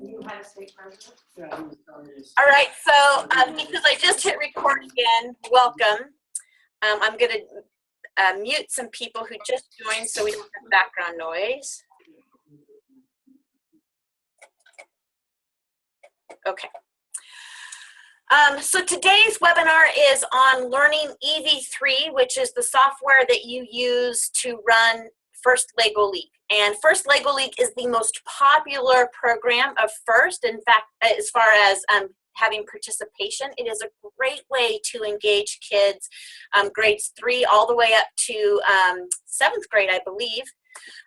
All right, so because I just hit record again, welcome. I'm going to mute some people who just joined so we don't have background noise. Okay. So today's webinar is on learning EV3, which is the software that you use to run First Lego League. And First Lego League is the most popular program of First. In fact, as far as having participation, it is a great way to engage kids, grades 3 all the way up to 7th grade, I believe.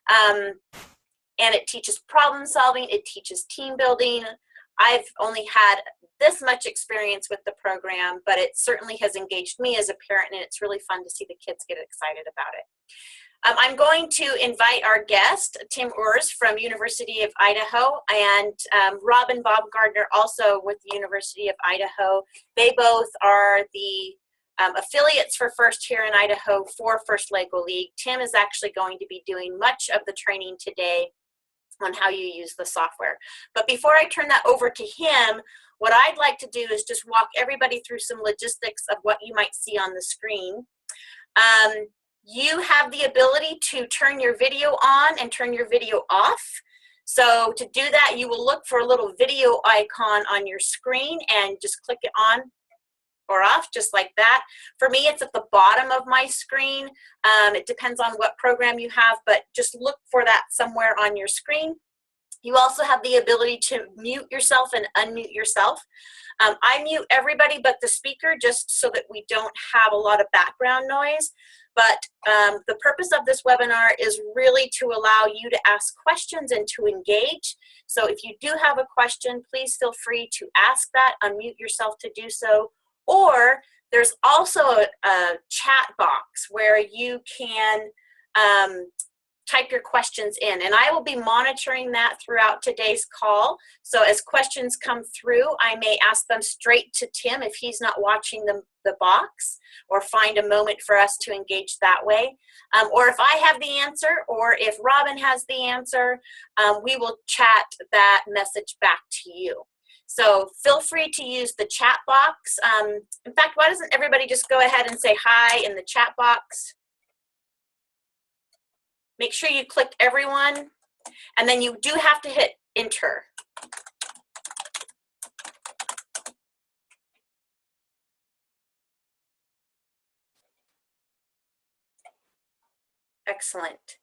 And it teaches problem solving, it teaches team building. I've only had this much experience with the program, but it certainly has engaged me as a parent, and it's really fun to see the kids get excited about it. I'm going to invite our guest, Tim Urs from University of Idaho, and Robin Baumgartner, also with the University of Idaho. They both are the affiliates for First here in Idaho for First Lego League. Tim is actually going to be doing much of the training today on how you use the software. But before I turn that over to him, what I'd like to do is just walk everybody through some logistics of what you might see on the screen. You have the ability to turn your video on and turn your video off. So to do that, you will look for a little video icon on your screen and just click it on or off, just like that. For me, it's at the bottom of my screen. It depends on what program you have, but just look for that somewhere on your screen. You also have the ability to mute yourself and unmute yourself. I mute everybody but the speaker, just so that we don't have a lot of background noise. But the purpose of this webinar is really to allow you to ask questions and to engage. So if you do have a question, please feel free to ask that, unmute yourself to do so. Or there's also a chat box where you can type your questions in, and I will be monitoring that throughout today's call. So as questions come through, I may ask them straight to Tim if he's not watching the box, or find a moment for us to engage that way. Or if I have the answer, or if Robin has the answer, we will chat that message back to you. So feel free to use the chat box. In fact, why doesn't everybody just go ahead and say hi in the chat box? Make sure you click everyone, and then you do have to hit enter. Excellent.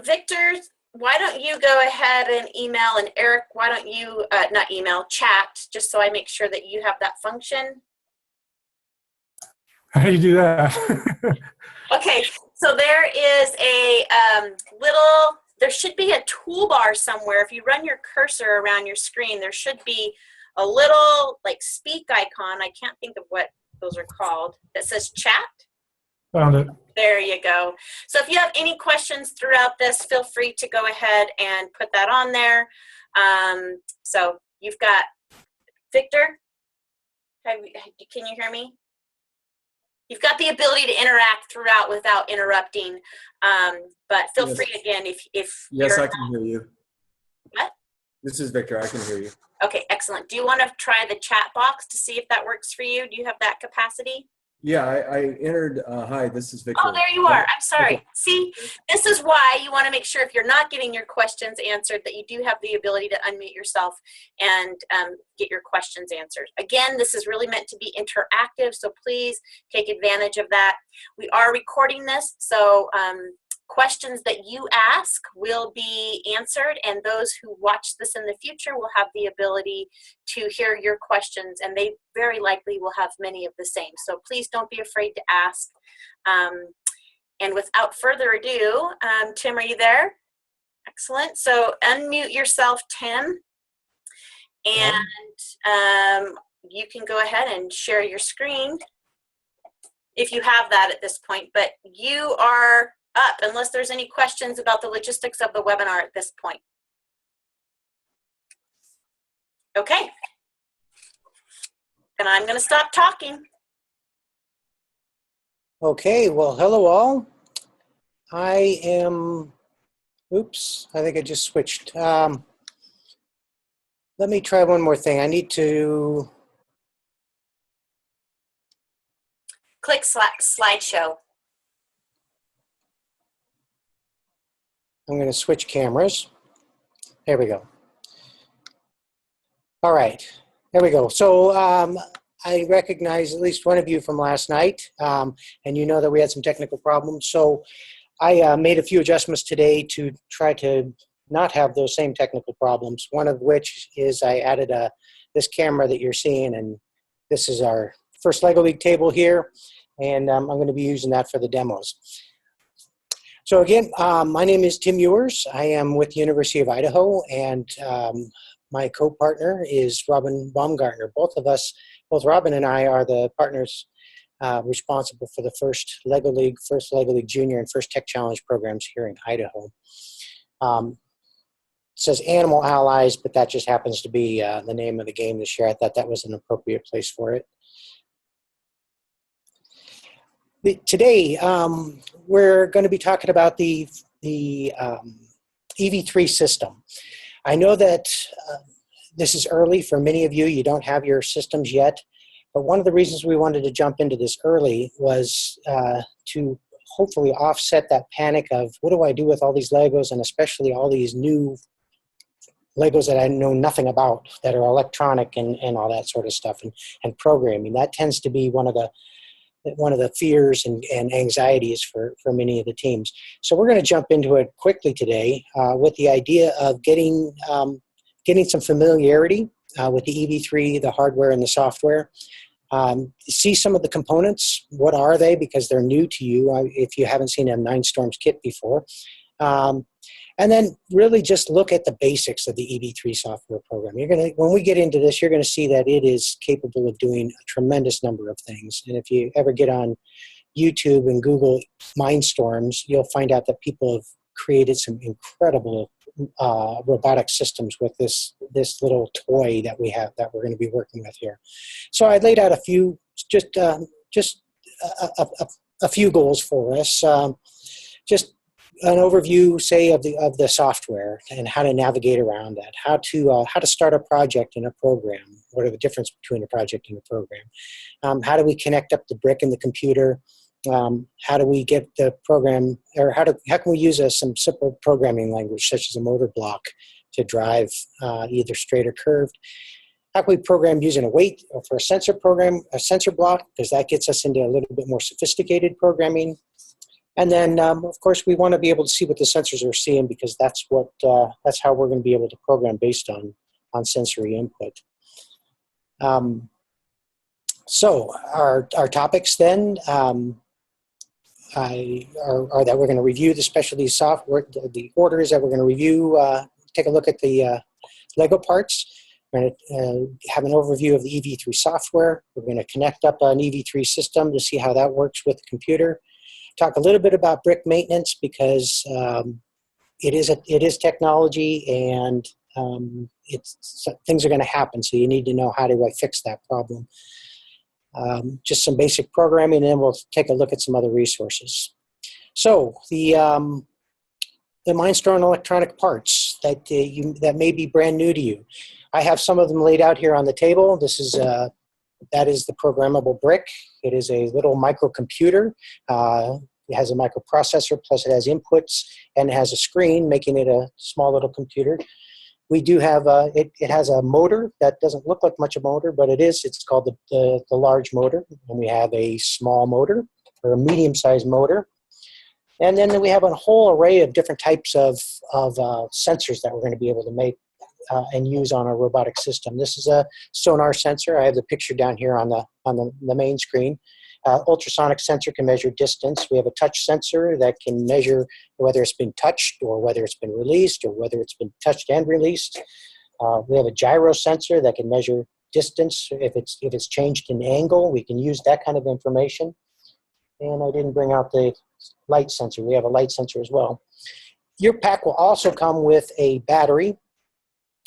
Victor, why don't you go ahead and email, and Eric, why don't you, not email, chat, just so I make sure that you have that function. How do you do that? Okay, so there is a there should be a toolbar somewhere. If you run your cursor around your screen, there should be a little like speak icon. I can't think of what those are called. That says chat. Found it. There you go. So if you have any questions throughout this, feel free to go ahead and put that on there. So you've got Victor. Can you hear me? You've got the ability to interact throughout without interrupting, but feel free again if yes, I can hear you. What? This is Victor. I can hear you. Okay, excellent. Do you want to try the chat box to see if that works for you? Do you have that capacity? Yeah, I entered. Hi, this is Victor. Oh, there you are. I'm sorry. Okay. See, this is why you want to make sure if you're not getting your questions answered that you do have the ability to unmute yourself and get your questions answered. Again, this is really meant to be interactive, so please take advantage of that. We are recording this, so questions that you ask will be answered, and those who watch this in the future will have the ability to hear your questions, and they very likely will have many of the same. So please don't be afraid to ask. And without further ado, Tim, are you there? Excellent. So unmute yourself, Tim, and you can go ahead and share your screen if you have that at this point, but you are up unless there's any questions about the logistics of the webinar at this point. Okay. And I'm going to stop talking. Okay, well, hello all. I am, oops, I think I just switched. let me try one more thing. I need to, Click slideshow. I'm going to switch cameras. There we go. All right, there we go. So I recognize at least one of you from last night, and you know that we had some technical problems. So I made a few adjustments today to try to not have those same technical problems, one of which is I added this camera that you're seeing, and this is our first LEGO League table here, and I'm going to be using that for the demos. So again, my name is Tim Ewers. I am with the University of Idaho, and my co-partner is Robin Baumgartner. Both Robin and I are the partners responsible for the first LEGO League Junior, and first Tech Challenge programs here in Idaho. It says Animal Allies, but that just happens to be the name of the game this year. I thought that was an appropriate place for it. Today, we're going to be talking about the EV3 system. I know that this is early for many of you. You don't have your systems yet. But one of the reasons we wanted to jump into this early was to hopefully offset that panic of what do I do with all these Legos, and especially all these new Legos that I know nothing about that are electronic and all that sort of stuff, and programming. That tends to be one of the fears and anxieties for many of the teams. So we're going to jump into it quickly today with the idea of getting some familiarity with the EV3, the hardware and the software. See some of the components. What are they? Because they're new to you if you haven't seen a Nine Storms kit before. And then really just look at the basics of the EV3 software program. When we get into this, you're going to see that it is capable of doing a tremendous number of things. And if you ever get on YouTube and Google Mindstorms, you'll find out that people have created some incredible robotic systems with this little toy that we have that we're going to be working with here. So I laid out a few, just a few goals for us. Just an overview, say, of the software and how to navigate around that, how to start a project in a program. What are the difference between a project and a program? How do we connect up the brick in the computer? How do we get the program, or how can we use some simple programming language such as a motor block to drive either straight or curved? How can we program using a weight or for a sensor block, because that gets us into a little bit more sophisticated programming. And then, of course, we want to be able to see what the sensors are seeing, because that's how we're going to be able to program based on sensory input. So our topics then are that we're going to review the specialty software, the orders that we're going to review, take a look at the Lego parts. We're going to have an overview of the EV3 software. We're going to connect up an EV3 system to see how that works with the computer. Talk a little bit about brick maintenance, because it is technology, and things are going to happen, so you need to know how do I fix that problem. Just some basic programming, and then we'll take a look at some other resources. So the Mindstorm electronic parts that may be brand new to you. I have some of them laid out here on the table. That is the programmable brick. It is a little microcomputer. It has a microprocessor, plus it has inputs, and it has a screen, making it a small little computer. We do have, it has a motor that doesn't look like much of a motor, but it is. It's called the large motor. And we have a small motor, or a medium-sized motor. And then we have a whole array of different types of sensors that we're going to be able to make and use on a robotic system. This is a sonar sensor. I have the picture down here on the main screen. Ultrasonic sensor can measure distance. We have a touch sensor that can measure whether it's been touched, or whether it's been released, or whether it's been touched and released. We have a gyro sensor that can measure distance. If it's changed in angle, we can use that kind of information. And I didn't bring out the light sensor. We have a light sensor as well. Your pack will also come with a battery,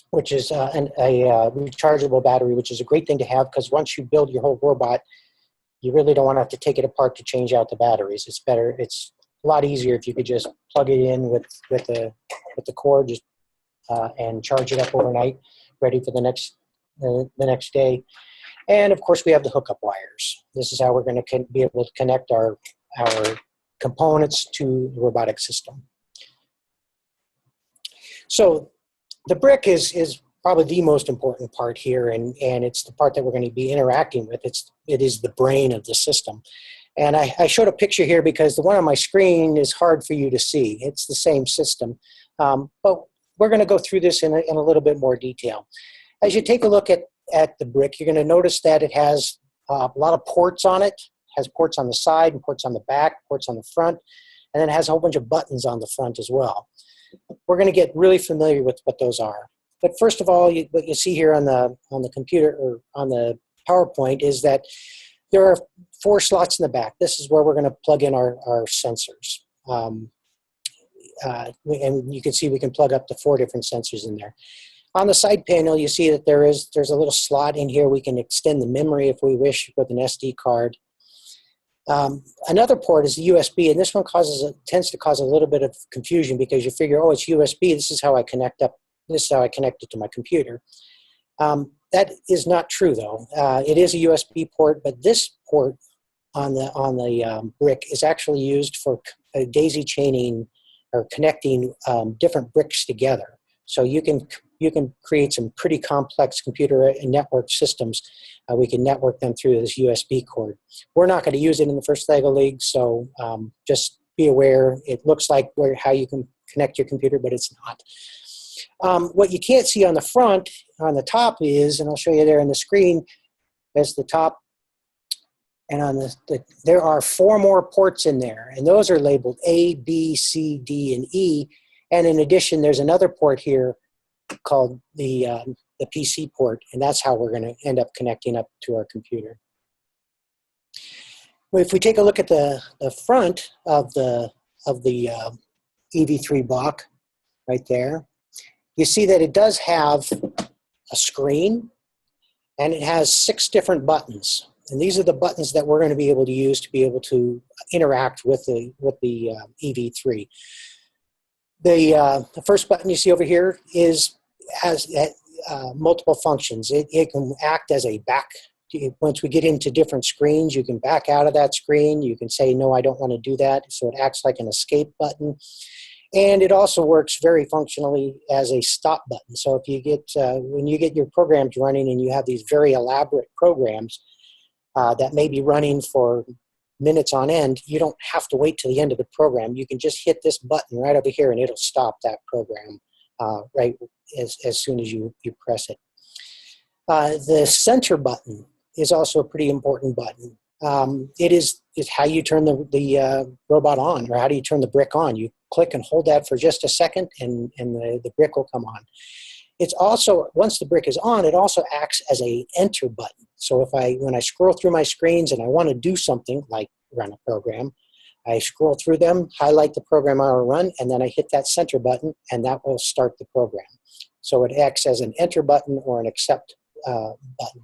which is a rechargeable battery, which is a great thing to have, because once you build your whole robot, you really don't want to have to take it apart to change out the batteries. It's better. It's a lot easier if you could just plug it in with the cord and charge it up overnight, ready for the next day. And of course, we have the hookup wires. This is how we're going to be able to connect our components to the robotic system. So the brick is probably the most important part here, and it's the part that we're going to be interacting with. It is the brain of the system. And I showed a picture here because the one on my screen is hard for you to see. It's the same system. But we're going to go through this in a little bit more detail. As you take a look at the brick, you're going to notice that it has a lot of ports on it. It has ports on the side and ports on the back, ports on the front, and then it has a whole bunch of buttons on the front as well. We're going to get really familiar with what those are. But first of all, what you see here on the computer or on the PowerPoint is that there are 4 slots in the back. This is where we're going to plug in our sensors. And you can see we can plug up to 4 different sensors in there. On the side panel, you see that there's a little slot in here. We can extend the memory if we wish with an SD card. Another port is the USB, and this one tends to cause a little bit of confusion because you figure, oh, it's USB. This is how I connect up. This is how I connect it to my computer. That is not true, though. It is a USB port, but this port on the brick is actually used for daisy chaining or connecting different bricks together. So you can create some pretty complex computer and network systems. We can network them through this USB cord. We're not going to use it in the first LEGO League, so just be aware. It looks like how you can connect your computer, but it's not. What you can't see on the front, on the top is, and I'll show you there on the screen, as the top, and on there are 4 more ports in there, and those are labeled A, B, C, D, and E. And in addition, there's another port here called the PC port, and that's how we're going to end up connecting up to our computer. If we take a look at the front of the EV3 block right there, you see that it does have a screen, and it has 6 different buttons. And these are the buttons that we're going to be able to use to be able to interact with the EV3. The first button you see over here has multiple functions. It can act as a back. Once we get into different screens, you can back out of that screen. You can say, no, I don't want to do that. So it acts like an escape button. And it also works very functionally as a stop button. So if you get, when you get your programs running and you have these very elaborate programs that may be running for minutes on end, you don't have to wait till the end of the program. You can just hit this button right over here and it'll stop that program right as soon as you press it. The center button is also a pretty important button. It's how you turn the robot on, or how do you turn the brick on. You click and hold that for just a second and the brick will come on. It's also, once the brick is on, it also acts as a enter button. So when I scroll through my screens and I want to do something like run a program, I scroll through them, highlight the program I want to run, and then I hit that center button and that will start the program. So it acts as an enter button or an accept button.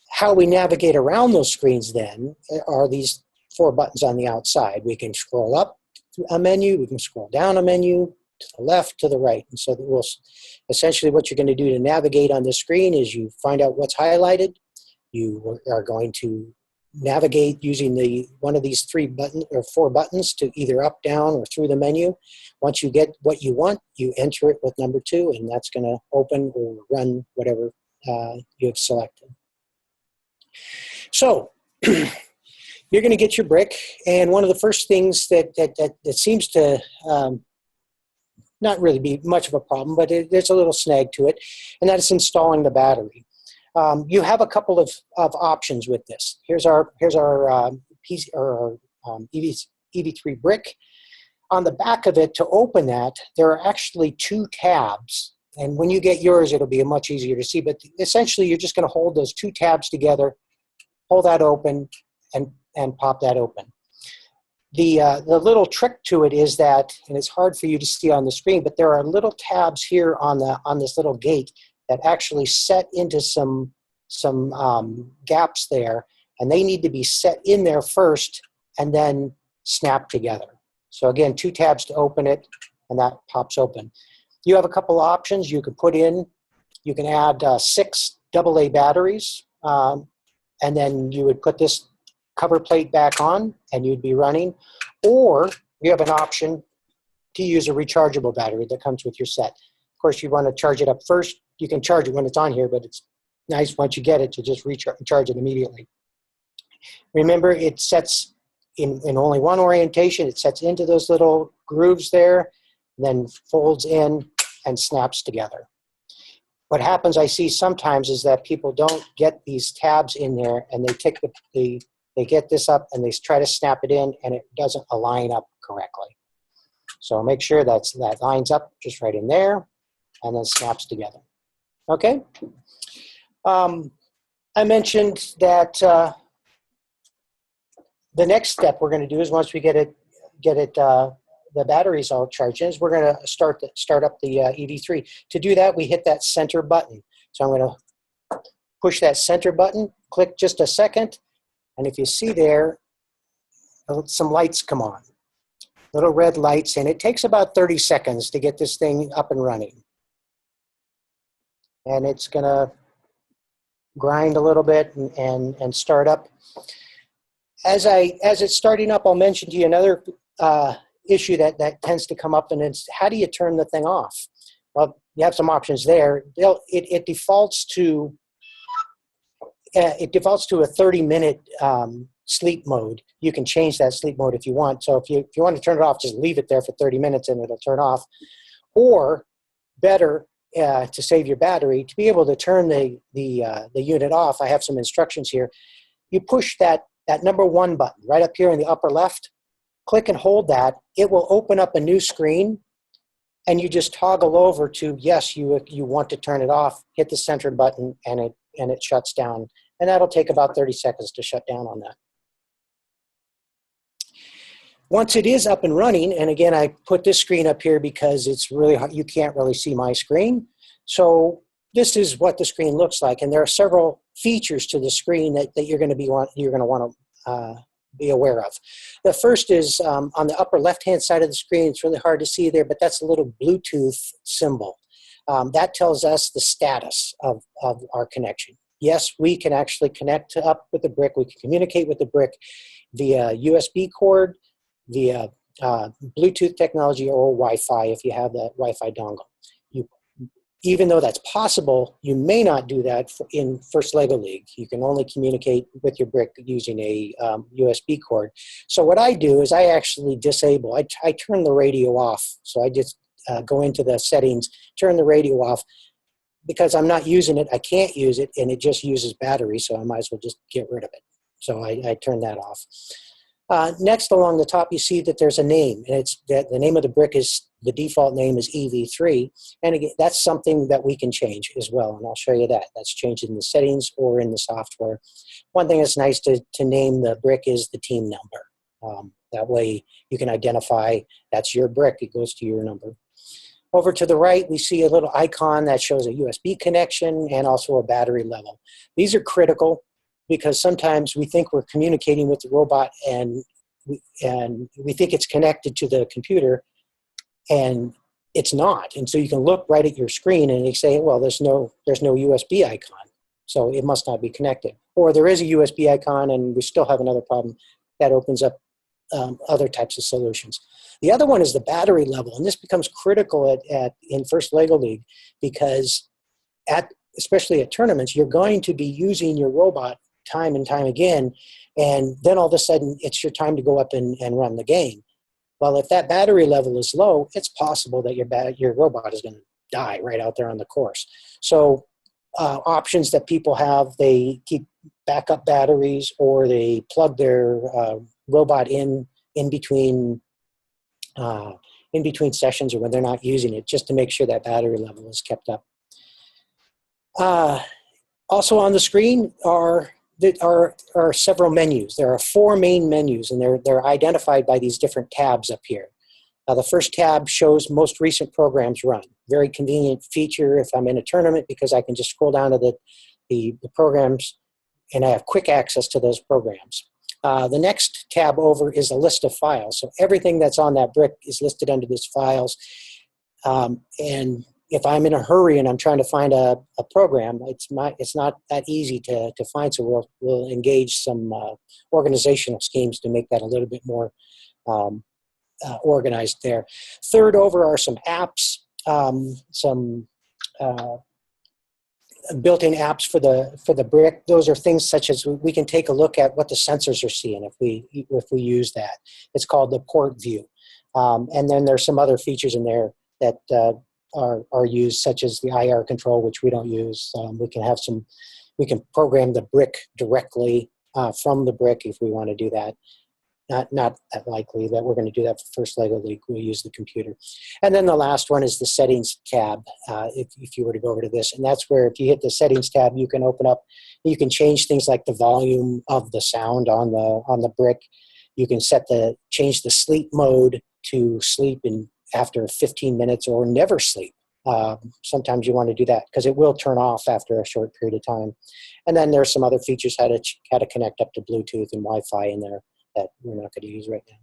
How we navigate around those screens then are these 4 buttons on the outside. We can scroll up a menu, we can scroll down a menu, to the left, to the right. And so essentially what you're going to do to navigate on this screen is you find out what's highlighted. You are going to navigate using one of these 3 buttons or 4 buttons to either up, down, or through the menu. Once you get what you want, you enter it with number 2, and that's going to open or run whatever you've selected. So you're going to get your brick, and one of the first things that seems to not really be much of a problem, but there's a little snag to it, and that is installing the battery. You have a couple of options with this. Here's our PC, or EV3 brick. On the back of it, to open that, there are actually 2 tabs. And when you get yours, it'll be much easier to see. But essentially, you're just going to hold those 2 tabs together, pull that open, and pop that open. The little trick to it is that, and it's hard for you to see on the screen, but there are little tabs here on this little gate that actually set into some gaps there, and they need to be set in there first and then snap together. So again, 2 tabs to open it, and that pops open. You have a couple options. You could put in You can add 6 AA batteries, and then you would put this cover plate back on and you'd be running. Or you have an option to use a rechargeable battery that comes with your set. Of course, you want to charge it up first. You can charge it when it's on here, but it's nice once you get it to just recharge it immediately. Remember, it sets in only one orientation. It sets into those little grooves there, then folds in and snaps together. What happens, I see sometimes, is that people don't get these tabs in there, and they take they get this up and they try to snap it in, and it doesn't align up correctly. So make sure that lines up just right in there, and then snaps together. Okay. I mentioned that the next step we're going to do is once we get the batteries all charged in, is we're going to start up the EV3. To do that, we hit that center button. So I'm going to push that center button, click just a second, and if you see there, some lights come on, little red lights, and it takes about 30 seconds to get this thing up and running. And it's going to grind a little bit and start up. As it's starting up, I'll mention to you another issue that tends to come up, and it's how do you turn the thing off? Well, you have some options there. It defaults to a 30-minute sleep mode. You can change that sleep mode if you want. So if you want to turn it off, just leave it there for 30 minutes and it'll turn off. Or better, to save your battery, to be able to turn the unit off, I have some instructions here. You push that number 1 button right up here in the upper left. Click and hold that. It will open up a new screen, and you just toggle over to yes, you want to turn it off. Hit the center button, and it shuts down. And that'll take about 30 seconds to shut down on that. Once it is up and running, and again, I put this screen up here because it's really hard, you can't really see my screen. So this is what the screen looks like, and there are several features to the screen that you're going to want to be aware of. The first is on the upper left-hand side of the screen. It's really hard to see there, but that's a little Bluetooth symbol. That tells us the status of our connection. Yes, we can actually connect up with the brick. We can communicate with the brick via USB cord, via Bluetooth technology, or Wi-Fi if you have that Wi-Fi dongle. Even though that's possible, you may not do that in First LEGO League. You can only communicate with your brick using a USB cord. So what I do is I actually disable. I turn the radio off. So I just go into the settings, turn the radio off. Because I'm not using it, I can't use it, and it just uses battery, so I might as well just get rid of it. So I turn that off. Next, along the top, you see that there's a name, and it's that the name of the brick is, the default name is EV3, and again, that's something that we can change as well, and I'll show you that. That's changed in the settings or in the software. One thing that's nice to name the brick is the team number. That way you can identify that's your brick, it goes to your number. Over to the right, we see a little icon that shows a USB connection and also a battery level. These are critical because sometimes we think we're communicating with the robot and we think it's connected to the computer, and it's not. And so you can look right at your screen and you say, well, there's no USB icon, so it must not be connected. Or there is a USB icon and we still have another problem. That opens up other types of solutions. The other one is the battery level, and this becomes critical in First LEGO League because especially at tournaments, you're going to be using your robot time and time again, and then all of a sudden it's your time to go up and run the game. Well, if that battery level is low, it's possible that your robot is going to die right out there on the course. So options that people have, they keep backup batteries, or they plug their robot in between sessions or when they're not using it, just to make sure that battery level is kept up. Also on the screen are several menus. There are 4 main menus, and they're identified by these different tabs up here. The first tab shows most recent programs run. Very convenient feature if I'm in a tournament, because I can just scroll down to the programs and I have quick access to those programs. The next tab over is a list of files. So everything that's on that brick is listed under this files. And if I'm in a hurry and I'm trying to find a program, it's not that easy to find. So we'll engage some organizational schemes to make that a little bit more organized there. Third over are some apps, some built-in apps for the brick. Those are things such as we can take a look at what the sensors are seeing if we use that. It's called the port view. And then there's some other features in there that are used, such as the IR control, which we don't use. We can program the brick directly from the brick if we want to do that. Not that likely that we're going to do that for First LEGO League. We'll use the computer. And then the last one is the settings tab, if you were to go over to this. And that's where if you hit the settings tab, you can open up, you can change things like the volume of the sound on the brick. You can change the sleep mode to sleep after 15 minutes or never sleep. Sometimes you want to do that because it will turn off after a short period of time. And then there's some other features, how to connect up to Bluetooth and Wi-Fi in there that we're not going to use right now.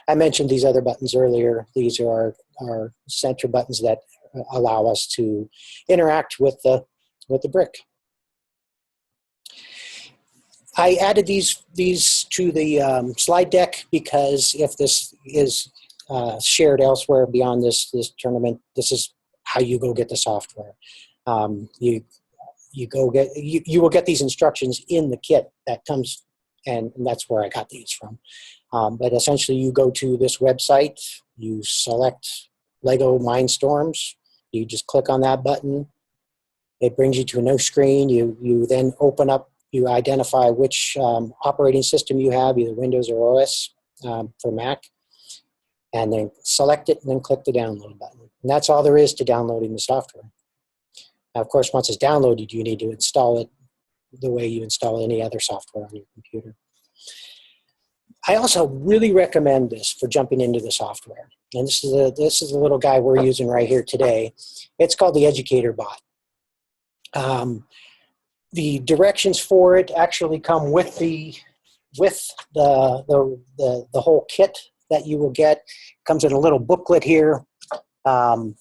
I mentioned these other buttons earlier. These are our center buttons that allow us to interact with the brick. I added these to the slide deck because if this is shared elsewhere beyond this tournament, this is how you go get the software. You will get these instructions in the kit that comes. And that's where I got these from. But essentially, you go to this website, you select LEGO Mindstorms, you just click on that button. It brings you to a new screen. You then open up, you identify which operating system you have, either Windows or OS for Mac, and then select it and then click the download button. And that's all there is to downloading the software. Now, of course, once it's downloaded, you need to install it the way you install any other software on your computer. I also really recommend this for jumping into the software. And this is a little guy we're using right here today. It's called the Educator Bot. The directions for it actually come with the whole kit that you will get. It comes in a little booklet here. And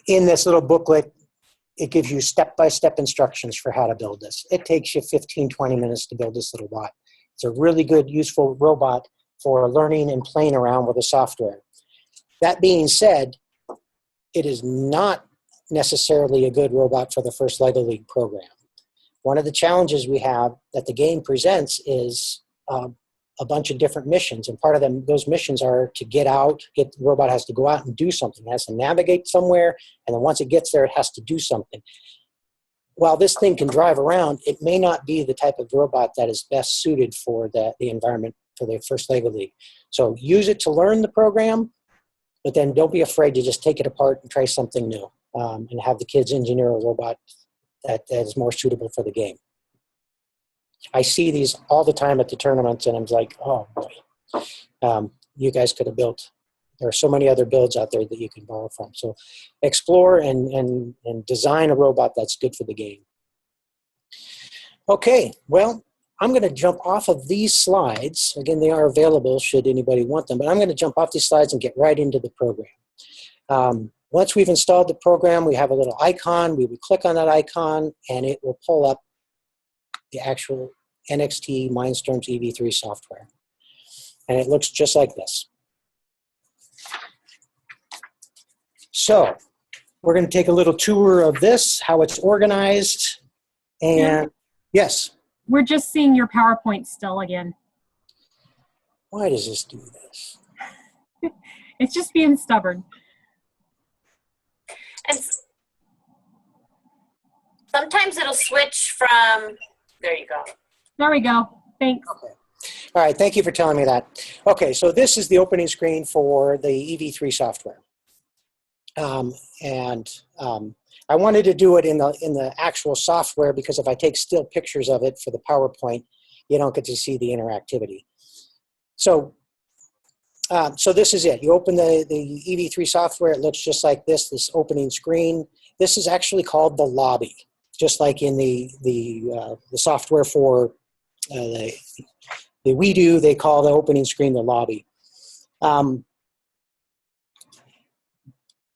in this little booklet, it gives you step-by-step instructions for how to build this. It takes you 15, 20 minutes to build this little bot. It's a really good, useful robot for learning and playing around with the software. That being said, it is not necessarily a good robot for the First LEGO League program. One of the challenges we have that the game presents is a bunch of different missions, and part of those missions are to get out. The robot has to go out and do something. It has to navigate somewhere, and then once it gets there, it has to do something. While this thing can drive around, it may not be the type of robot that is best suited for the environment for the First LEGO League. So use it to learn the program, but then don't be afraid to just take it apart and try something new, and have the kids engineer a robot that is more suitable for the game. I see these all the time at the tournaments, and I'm like, oh boy, you guys could have built. There are so many other builds out there that you can borrow from. So explore and design a robot that's good for the game. Okay, well, I'm going to jump off of these slides. Again, they are available should anybody want them, but I'm going to jump off these slides and get right into the program. Once we've installed the program, we have a little icon. We would click on that icon, and it will pull up the actual NXT Mindstorms EV3 software. And it looks just like this. So we're going to take a little tour of this, how it's organized. And yes? We're just seeing your PowerPoint still again. Why does this do this? It's just being stubborn. And sometimes it'll switch from, there you go. There we go. Thanks. Okay. All right, thank you for telling me that. Okay, so this is the opening screen for the EV3 software. I wanted to do it in the actual software because if I take still pictures of it for the PowerPoint, you don't get to see the interactivity. So this is it. You open the EV3 software. It looks just like this opening screen. This is actually called the lobby, just like in the software for the WeDo, they call the opening screen the lobby.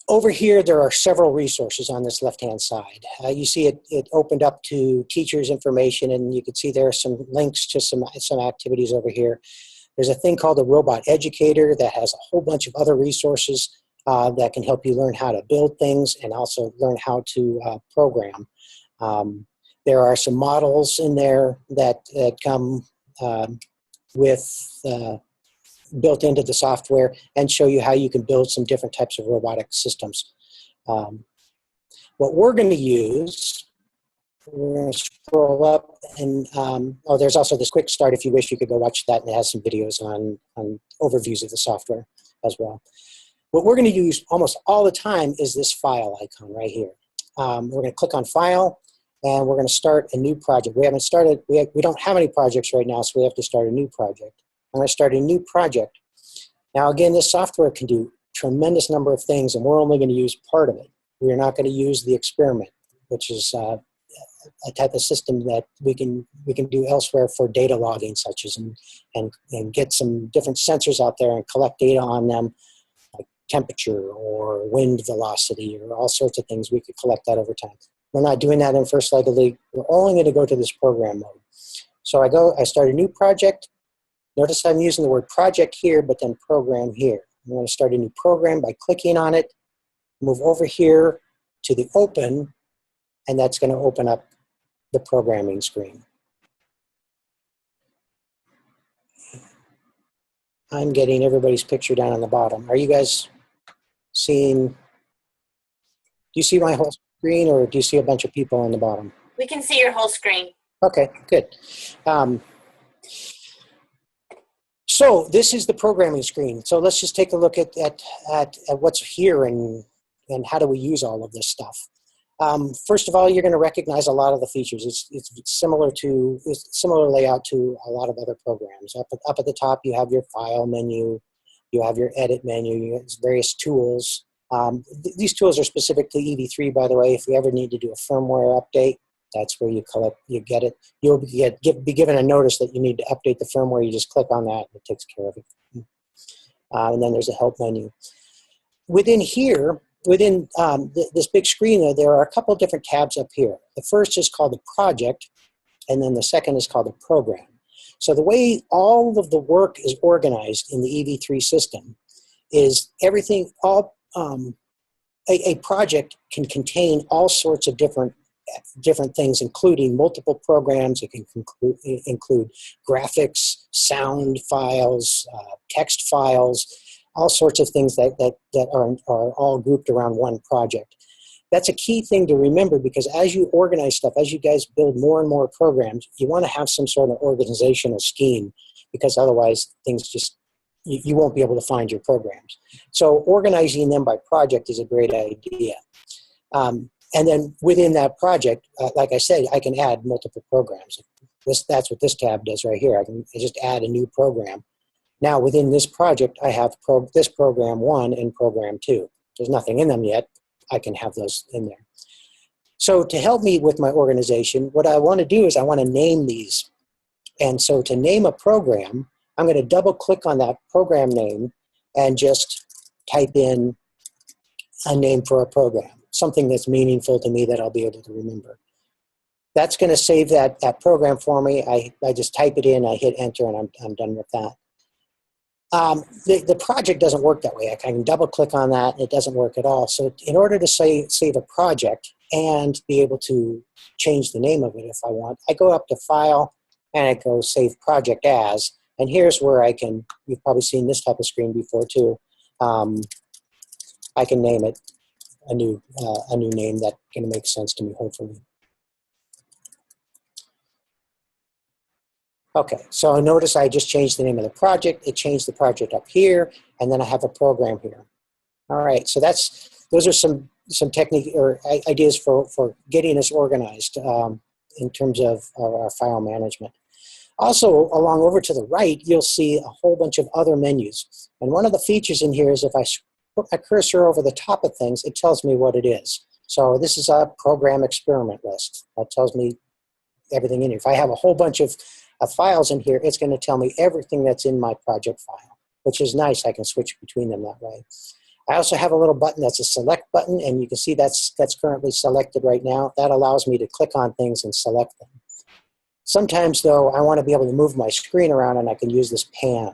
Over here, there are several resources on this left-hand side. You see it opened up to teachers' information, and you can see there are some links to some activities over here. There's a thing called the Robot Educator that has a whole bunch of other resources that can help you learn how to build things and also learn how to program. There are some models in there that come with built into the software and show you how you can build some different types of robotic systems. What we're going to use, we're going to scroll up and, there's also this quick start. If you wish, you could go watch that, and it has some videos on overviews of the software as well. What we're going to use almost all the time is this file icon right here. We're going to click on File, and we're going to start a new project. We haven't started, we don't have any projects right now, so we have to start a new project. I'm going to start a new project. Now, again, this software can do a tremendous number of things, and we're only going to use part of it. We're not going to use the experiment, which is a type of system that we can do elsewhere for data logging, such as and get some different sensors out there and collect data on them, like temperature or wind velocity or all sorts of things. We could collect that over time. We're not doing that in first leg of the league. We're only going to go to this program mode. So I start a new project. Notice I'm using the word project here, but then program here. I'm going to start a new program by clicking on it, move over here to the open, and that's going to open up the programming screen. I'm getting everybody's picture down on the bottom. Are you guys seeing, do you see my whole screen, or do you see a bunch of people on the bottom? We can see your whole screen. Okay, good. So this is the programming screen. So let's just take a look at what's here and how do we use all of this stuff. First of all, you're going to recognize a lot of the features. It's similar layout to a lot of other programs. Up at the top, you have your file menu, you have your edit menu, you have various tools. These tools are specific to EV3, by the way. If you ever need to do a firmware update, that's where you get it. You'll be given a notice that you need to update the firmware. You just click on that, and it takes care of it. And then there's a help menu. Within here, this big screen, there are a couple of different tabs up here. The first is called the project, and then the second is called the program. So the way all of the work is organized in the EV3 system is everything, a project can contain all sorts of different things, including multiple programs. It can include graphics, sound files, text files, all sorts of things that are all grouped around one project. That's a key thing to remember, because as you organize stuff, as you guys build more and more programs, you want to have some sort of organizational scheme, because otherwise things just, you won't be able to find your programs. So organizing them by project is a great idea. And then within that project, like I said, I can add multiple programs. That's what this tab does right here. I can just add a new program. Now within this project, I have this program 1 and program 2. There's nothing in them yet. I can have those in there. So to help me with my organization, what I want to do is I want to name these. And so to name a program, I'm going to double click on that program name and just type in a name for a program, something that's meaningful to me that I'll be able to remember. That's going to save that program for me. I just type it in, I hit enter, and I'm done with that. The project doesn't work that way. I can double click on that, it doesn't work at all. So in order to save a project and be able to change the name of it if I want, I go up to File and I go Save Project As, and here's where I can, you've probably seen this type of screen before too. I can name it a new name that can make sense to me, hopefully. Okay, so notice I just changed the name of the project. It changed the project up here, and then I have a program here. All right, so those are some technique or ideas for getting us organized in terms of our file management. Also, along over to the right, you'll see a whole bunch of other menus. And one of the features in here is if I put my cursor over the top of things, it tells me what it is. So this is a program experiment list. That tells me everything in here. If I have a whole bunch of files in here, it's going to tell me everything that's in my project file, which is nice. I can switch between them that way. I also have a little button that's a select button, and you can see that's currently selected right now. That allows me to click on things and select them. Sometimes, though, I want to be able to move my screen around, and I can use this pan.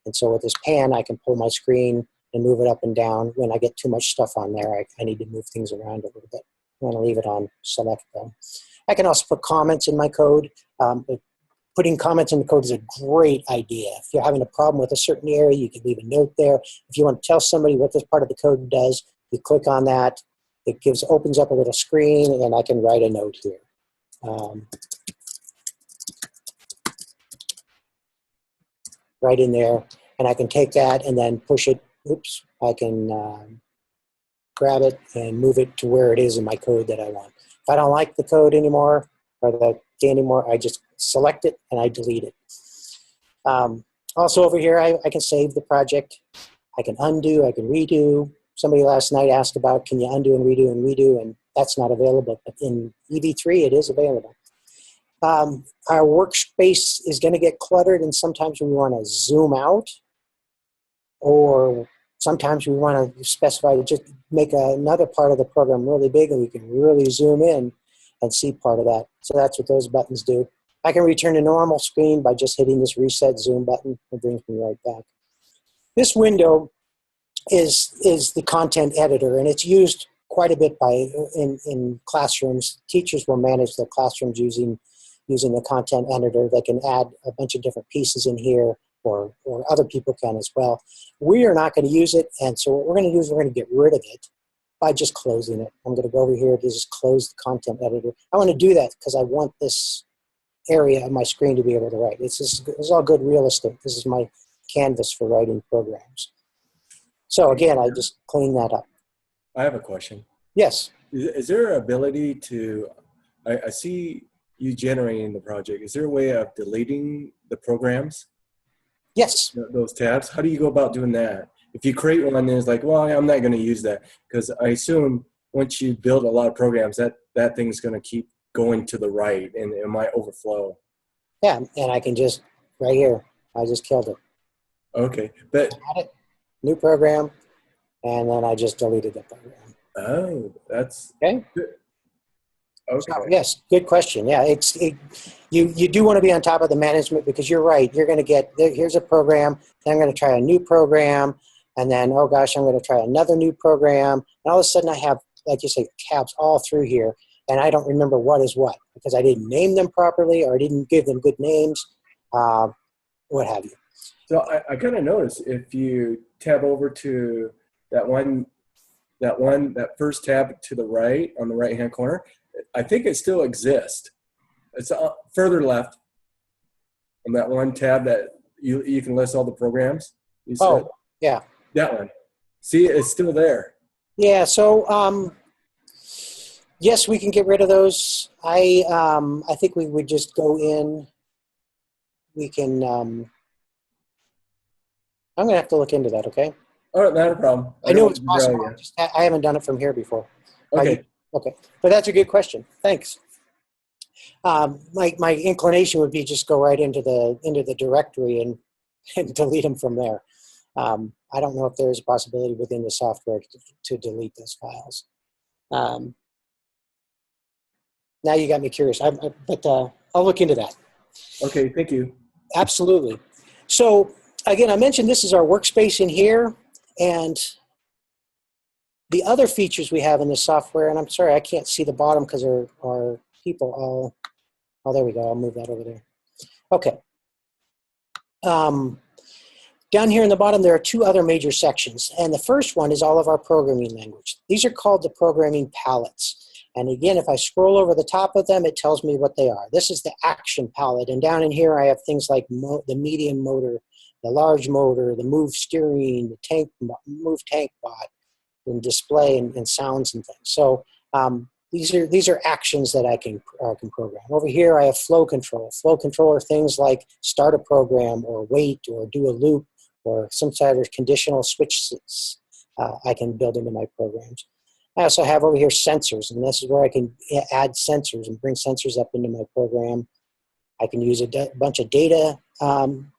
And so with this pan, I can pull my screen and move it up and down. When I get too much stuff on there, I need to move things around a little bit. I'm going to leave it on select, though. I can also put comments in my code. Putting comments in the code is a great idea. If you're having a problem with a certain area, you can leave a note there. If you want to tell somebody what this part of the code does, you click on that. It opens up a little screen, and I can write a note here. Right in there, and I can take that and then push it. Oops, I can grab it and move it to where it is in my code that I want. If I don't like the code anymore or the key anymore, I just select it and I delete it. Also over here, I can save the project. I can undo, I can redo. Somebody last night asked about, can you undo and redo, and that's not available. But in EV3, it is available. Our workspace is going to get cluttered, and sometimes we want to zoom out, or sometimes we want to specify to just make another part of the program really big, and we can really zoom in and see part of that. So that's what those buttons do. I can return to normal screen by just hitting this reset zoom button. It brings me right back. This window is the content editor, and it's used quite a bit in classrooms. Teachers will manage their classrooms using the content editor. They can add a bunch of different pieces in here, or other people can as well. We are not going to use it, and so what we're going to do is we're going to get rid of it by just closing it. I'm going to go over here to just close the content editor. I want to do that because I want this area of my screen to be able to write. It's all good real estate. This is my canvas for writing programs. So again, I just clean that up. I have a question. Yes. Is there an ability to, I see you generating the project. Is there a way of deleting the programs? Yes. Those tabs? How do you go about doing that? If you create one and it's like, well, I'm not going to use that, because I assume once you build a lot of programs, that thing's going to keep going to the right and it might overflow. Yeah, and I can just, right here, I just killed it. Okay, but Add it, new program, and then I just deleted the program. oh, that's Okay. good. Okay. So, yes, good question. Yeah, you do want to be on top of the management, because you're right. You're going to get, here's a program, then I'm going to try a new program, and then, oh gosh, I'm going to try another new program. And all of a sudden I have, like you say, tabs all through here, and I don't remember what is what, because I didn't name them properly, or I didn't give them good names, what have you. So I kind of noticed if you tab over to that first tab to the right on the right-hand corner, I think it still exists. It's further left on that one tab that you can list all the programs. You said. Oh, yeah. That one. See, it's still there. Yeah, so yes, we can get rid of those. I think we would just go in. We can, I'm going to have to look into that, okay? All right, not a problem. I know don't it's want to possible. derail I haven't done it from here before. you. Okay. Okay, but that's a good question. Thanks. My inclination would be just go right into the directory and delete them from there. I don't know if there's a possibility within the software to delete those files. Now you got me curious, but I'll look into that. Okay, thank you. Absolutely. So again, I mentioned this is our workspace in here, and the other features we have in the software, and I'm sorry, I can't see the bottom because our people all, oh, there we go. I'll move that over there. Okay. Down here in the bottom, there are two other major sections, and the first one is all of our programming language. These are called the programming palettes. And again, if I scroll over the top of them, it tells me what they are. This is the action palette, and down in here I have things like the medium motor, the large motor, the move steering, the move tank bot, and display and sounds and things. So these are actions that I can program. Over here I have flow control. Flow control are things like start a program, or wait, or do a loop, or some sort of conditional switches I can build into my programs. I also have over here sensors, and this is where I can add sensors and bring sensors up into my program. I can use a bunch of data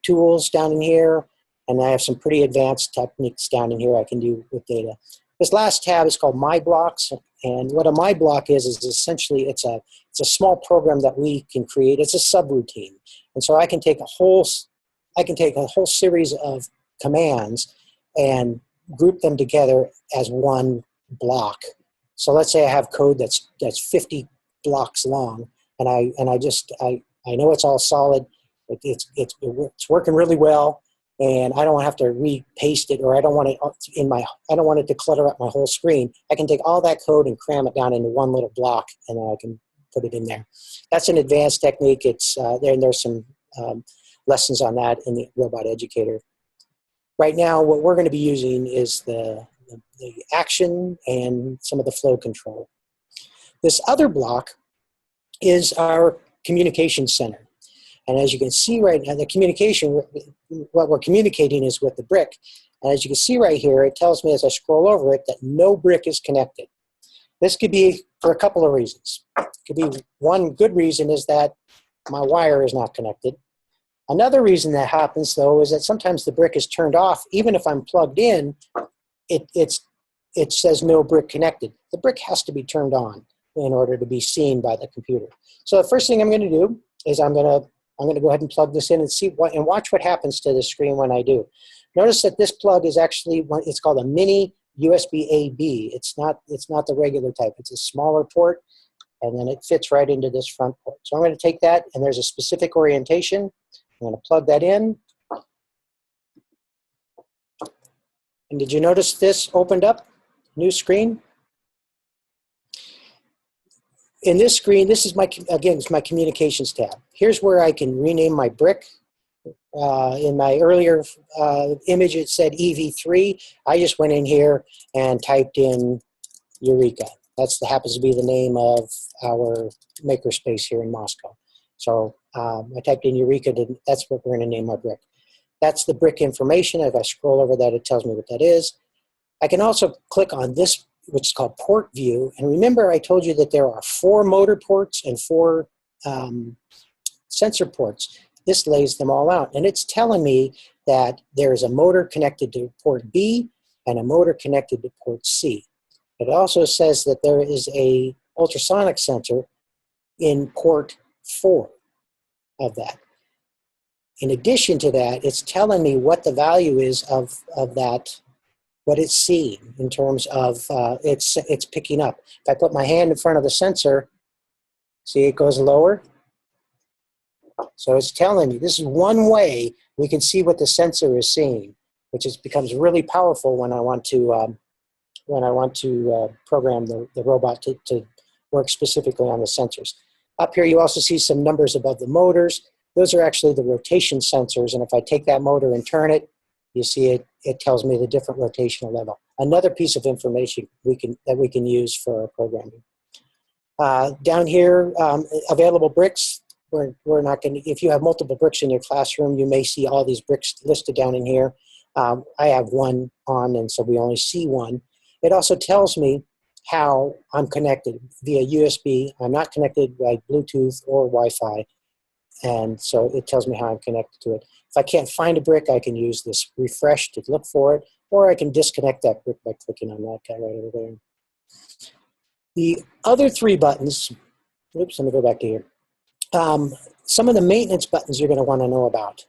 tools down in here. And I have some pretty advanced techniques down in here I can do with data. This last tab is called My Blocks, and what a My Block is essentially it's a small program that we can create. It's a subroutine, and so I can take a whole series of commands and group them together as one block. So let's say I have code that's 50 blocks long, and I know it's all solid. It's working really well. And I don't have to repaste it, or I don't want it to clutter up my whole screen. I can take all that code and cram it down into one little block, and then I can put it in there. That's an advanced technique. It's there's some lessons on that in the Robot Educator. Right now, what we're going to be using is the action and some of the flow control. This other block is our communication center. And as you can see right now, the communication, what we're communicating is with the brick. And as you can see right here, it tells me as I scroll over it that no brick is connected. This could be for a couple of reasons. It could be one good reason is that my wire is not connected. Another reason that happens, though, is that sometimes the brick is turned off. Even if I'm plugged in, it says no brick connected. The brick has to be turned on in order to be seen by the computer. So the first thing I'm going to do is I'm going to go ahead and plug this in and watch what happens to the screen when I do. Notice that this plug is actually it's called a mini USB AB. It's not the regular type. It's a smaller port, and then it fits right into this front port. So I'm going to take that, and there's a specific orientation. I'm going to plug that in. And did you notice this opened up? New screen. In this screen, this is it's my communications tab. Here's where I can rename my brick. In my earlier image, it said EV3. I just went in here and typed in Eureka. That happens to be the name of our makerspace here in Moscow. So I typed in Eureka. That's what we're going to name our brick. That's the brick information. If I scroll over that, it tells me what that is. I can also click on this, which is called port view. And remember, I told you that there are 4 motor ports and 4 sensor ports. This lays them all out. And it's telling me that there is a motor connected to port B and a motor connected to port C. It also says that there is a ultrasonic sensor in port 4 of that. In addition to that, it's telling me what the value is of that, what it's seeing in terms of it's picking up. If I put my hand in front of the sensor, see it goes lower? So it's telling me this is one way we can see what the sensor is seeing, which becomes really powerful when I want to program the robot to work specifically on the sensors. Up here, you also see some numbers above the motors. Those are actually the rotation sensors, and if I take that motor and turn it, you see it tells me the different rotational level. Another piece of information that we can use for our programming. Down here, available bricks. We're not going to, if you have multiple bricks in your classroom, you may see all these bricks listed down in here. I have one on, and so we only see one. It also tells me how I'm connected via USB. I'm not connected by Bluetooth or Wi-Fi, and so it tells me how I'm connected to it. If I can't find a brick, I can use this refresh to look for it, or I can disconnect that brick by clicking on that guy right over there. The other 3 buttons, oops, let me go back to here. Some of the maintenance buttons you're going to want to know about.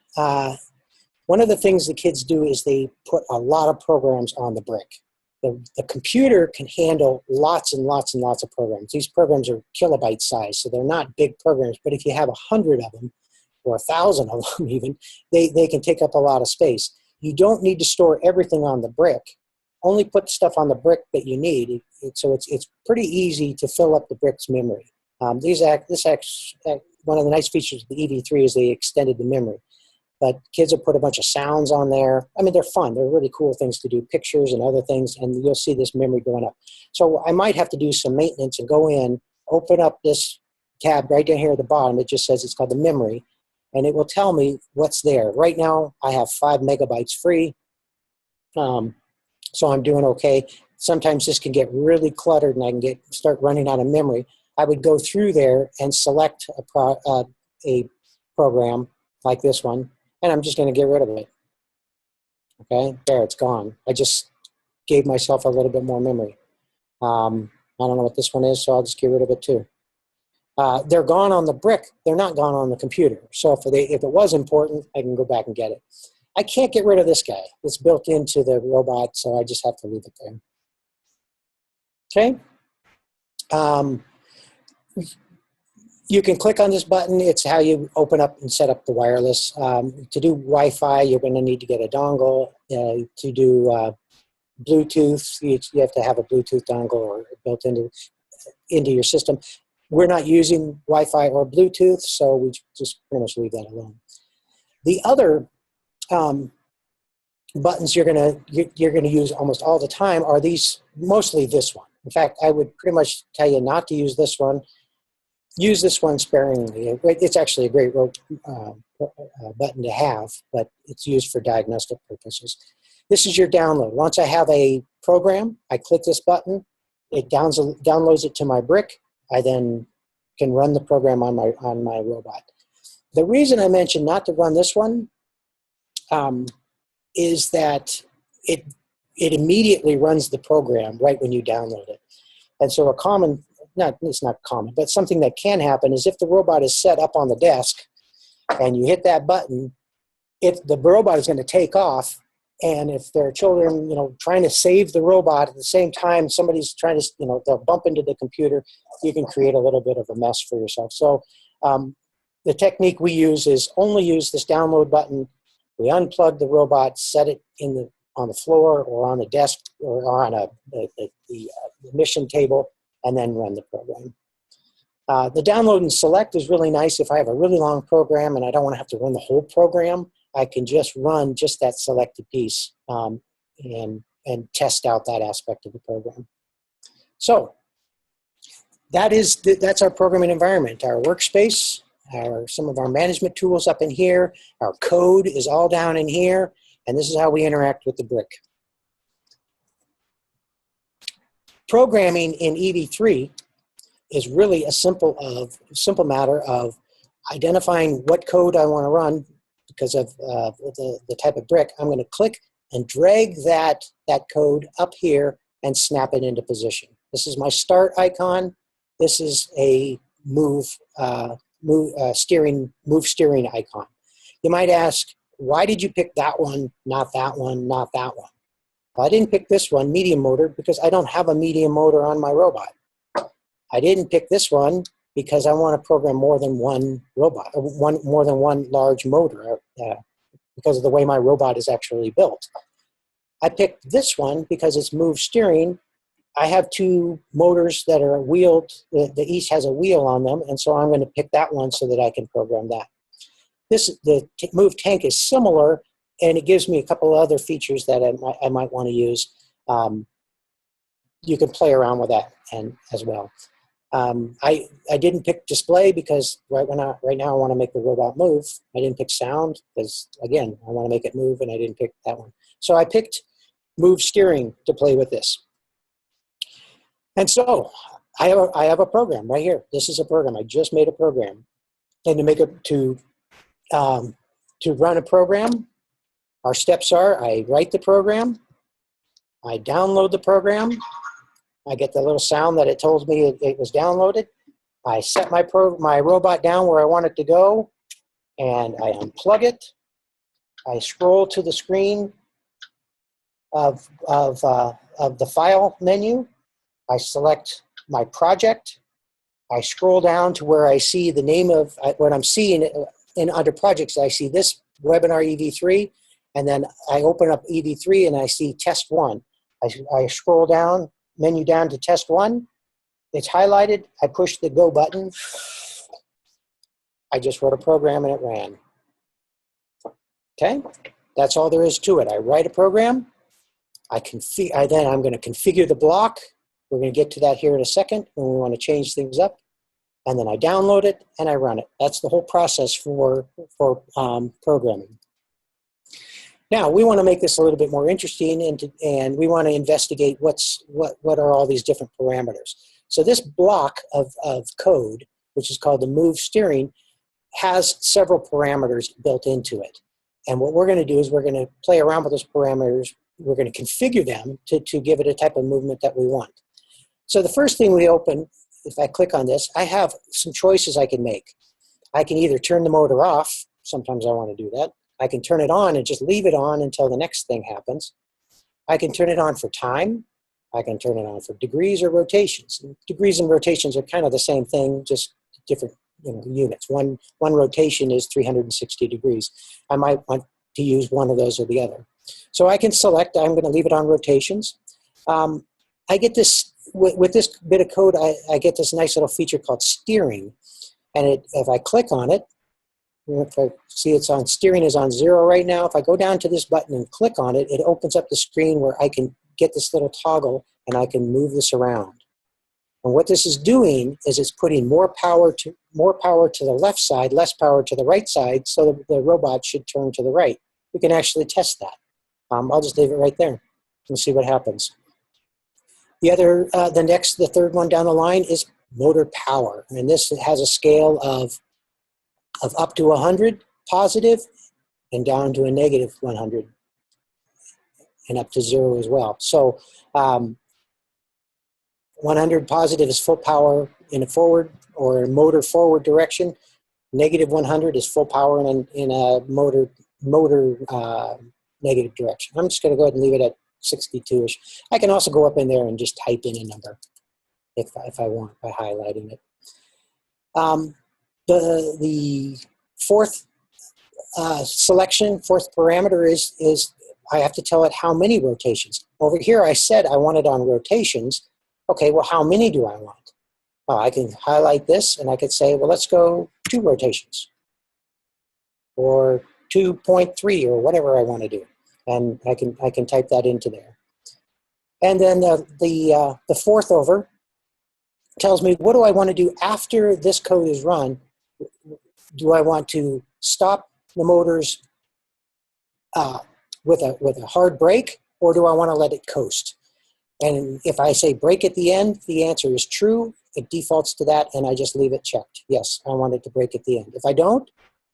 One of the things the kids do is they put a lot of programs on the brick. The computer can handle lots and lots and lots of programs. These programs are kilobyte size, so they're not big programs, but if you have 100 of them, or 1,000 of them even, they can take up a lot of space. You don't need to store everything on the brick. Only put stuff on the brick that you need. So it's pretty easy to fill up the brick's memory. One of the nice features of the EV3 is they extended the memory. But kids have put a bunch of sounds on there. I mean, they're fun. They're really cool things to do, pictures and other things, and you'll see this memory going up. So I might have to do some maintenance and go in, open up this tab right down here at the bottom. It just says it's called the memory, and it will tell me what's there. Right now, I have 5 megabytes free, so I'm doing okay. Sometimes this can get really cluttered, and I can start running out of memory. I would go through there and select a program like this one, and I'm just going to get rid of it. Okay, there, it's gone. I just gave myself a little bit more memory. I don't know what this one is, so I'll just get rid of it too. They're gone on the brick. They're not gone on the computer. So if it was important, I can go back and get it. I can't get rid of this guy. It's built into the robot, so I just have to leave it there. Okay. You can click on this button. It's how you open up and set up the wireless. To do Wi-Fi, you're going to need to get a dongle. To do Bluetooth, you have to have a Bluetooth dongle or built into your system. We're not using Wi-Fi or Bluetooth, so we just pretty much leave that alone. The other buttons you're gonna use almost all the time are these, mostly this one. In fact, I would pretty much tell you not to use this one. Use this one sparingly. It's actually a great button to have, but it's used for diagnostic purposes. This is your download. Once I have a program, I click this button. It downloads it to my brick. I then can run the program on my robot. The reason I mentioned not to run this one is that it immediately runs the program right when you download it. And so it's not common, but something that can happen is if the robot is set up on the desk and you hit that button, if the robot is going to take off, and if there are children, trying to save the robot at the same time, somebody's trying to, they'll bump into the computer, you can create a little bit of a mess for yourself. So the technique we use is only use this download button. We unplug the robot, set it on the floor or on the desk or on the mission table, and then run the program. The download and select is really nice. If I have a really long program and I don't want to have to run the whole program, I can just run just that selected piece and test out that aspect of the program. So that's our programming environment. Our workspace, some of our management tools up in here, our code is all down in here, and this is how we interact with the brick. Programming in EV3 is really a simple matter of identifying what code I want to run. Because of the type of brick, I'm going to click and drag that code up here and snap it into position. This is my start icon. This is a move steering icon. You might ask, why did you pick that one, not that one, not that one? Well, I didn't pick this one, medium motor, because I don't have a medium motor on my robot. I didn't pick this one because I want to program more than one robot, more than one large motor, because of the way my robot is actually built. I picked this one because it's move steering. I have two motors that are wheeled, that each has a wheel on them, and so I'm going to pick that one so that I can program that. The move tank is similar, and it gives me a couple other features that I might want to use. You can play around with that as well. I didn't pick display because right now I want to make the robot move. I didn't pick sound because, again, I want to make it move, and I didn't pick that one. So I picked move steering to play with this. And so I have a program right here. This is a program. I just made a program. And to run a program, our steps are I write the program, I download the program, I get the little sound that it tells me it was downloaded. I set my robot down where I want it to go, and I unplug it. I scroll to the screen of the file menu. I select my project. I scroll down to where I see the name of what I'm seeing under projects. I see this webinar EV3, and then I open up EV3 and I see test 1. I scroll down, menu down to test 1. It's highlighted. I push the go button. I just wrote a program and it ran. Okay, that's all there is to it. I write a program. Then I'm going to configure the block. We're going to get to that here in a second when we want to change things up. And then I download it and I run it. That's the whole process for programming. Now we want to make this a little bit more interesting, and we want to investigate what are all these different parameters. So this block of code, which is called the move steering, has several parameters built into it. And what we're going to do is we're going to play around with those parameters. We're going to configure them to give it a type of movement that we want. So the first thing we open, if I click on this, I have some choices I can make. I can either turn the motor off. Sometimes I want to do that. I can turn it on and just leave it on until the next thing happens. I can turn it on for time. I can turn it on for degrees or rotations. And degrees and rotations are kind of the same thing, just different units. One rotation is 360 degrees. I might want to use one of those or the other. So I can select, I'm going to leave it on rotations. I get this, with this bit of code, I get this nice little feature called steering. And if I click on it, if I see it's on, steering is on 0 right now. If I go down to this button and click on it, it opens up the screen where I can get this little toggle and I can move this around. And what this is doing is it's putting more power to the left side, less power to the right side, so the robot should turn to the right. We can actually test that. I'll just leave it right there and see what happens. The third one down the line is motor power, and this has a scale of up to 100 positive and down to a negative 100 and up to 0 as well. So 100 positive is full power in a forward or a motor forward direction. Negative 100 is full power in a motor negative direction. I'm just going to go ahead and leave it at 62-ish. I can also go up in there and just type in a number if I want by highlighting it. The fourth fourth parameter is I have to tell it how many rotations. Over here I said I want it on rotations. Okay, well, how many do I want? Well, I can highlight this and I could say, well, let's go 2 rotations or 2.3 or whatever I want to do. And I can type that into there. And then the fourth over tells me, what do I want to do after this code is run? Do I want to stop the motors with a hard brake, or do I want to let it coast? And if I say brake at the end, the answer is true. It defaults to that, and I just leave it checked. Yes, I want it to brake at the end. If I don't,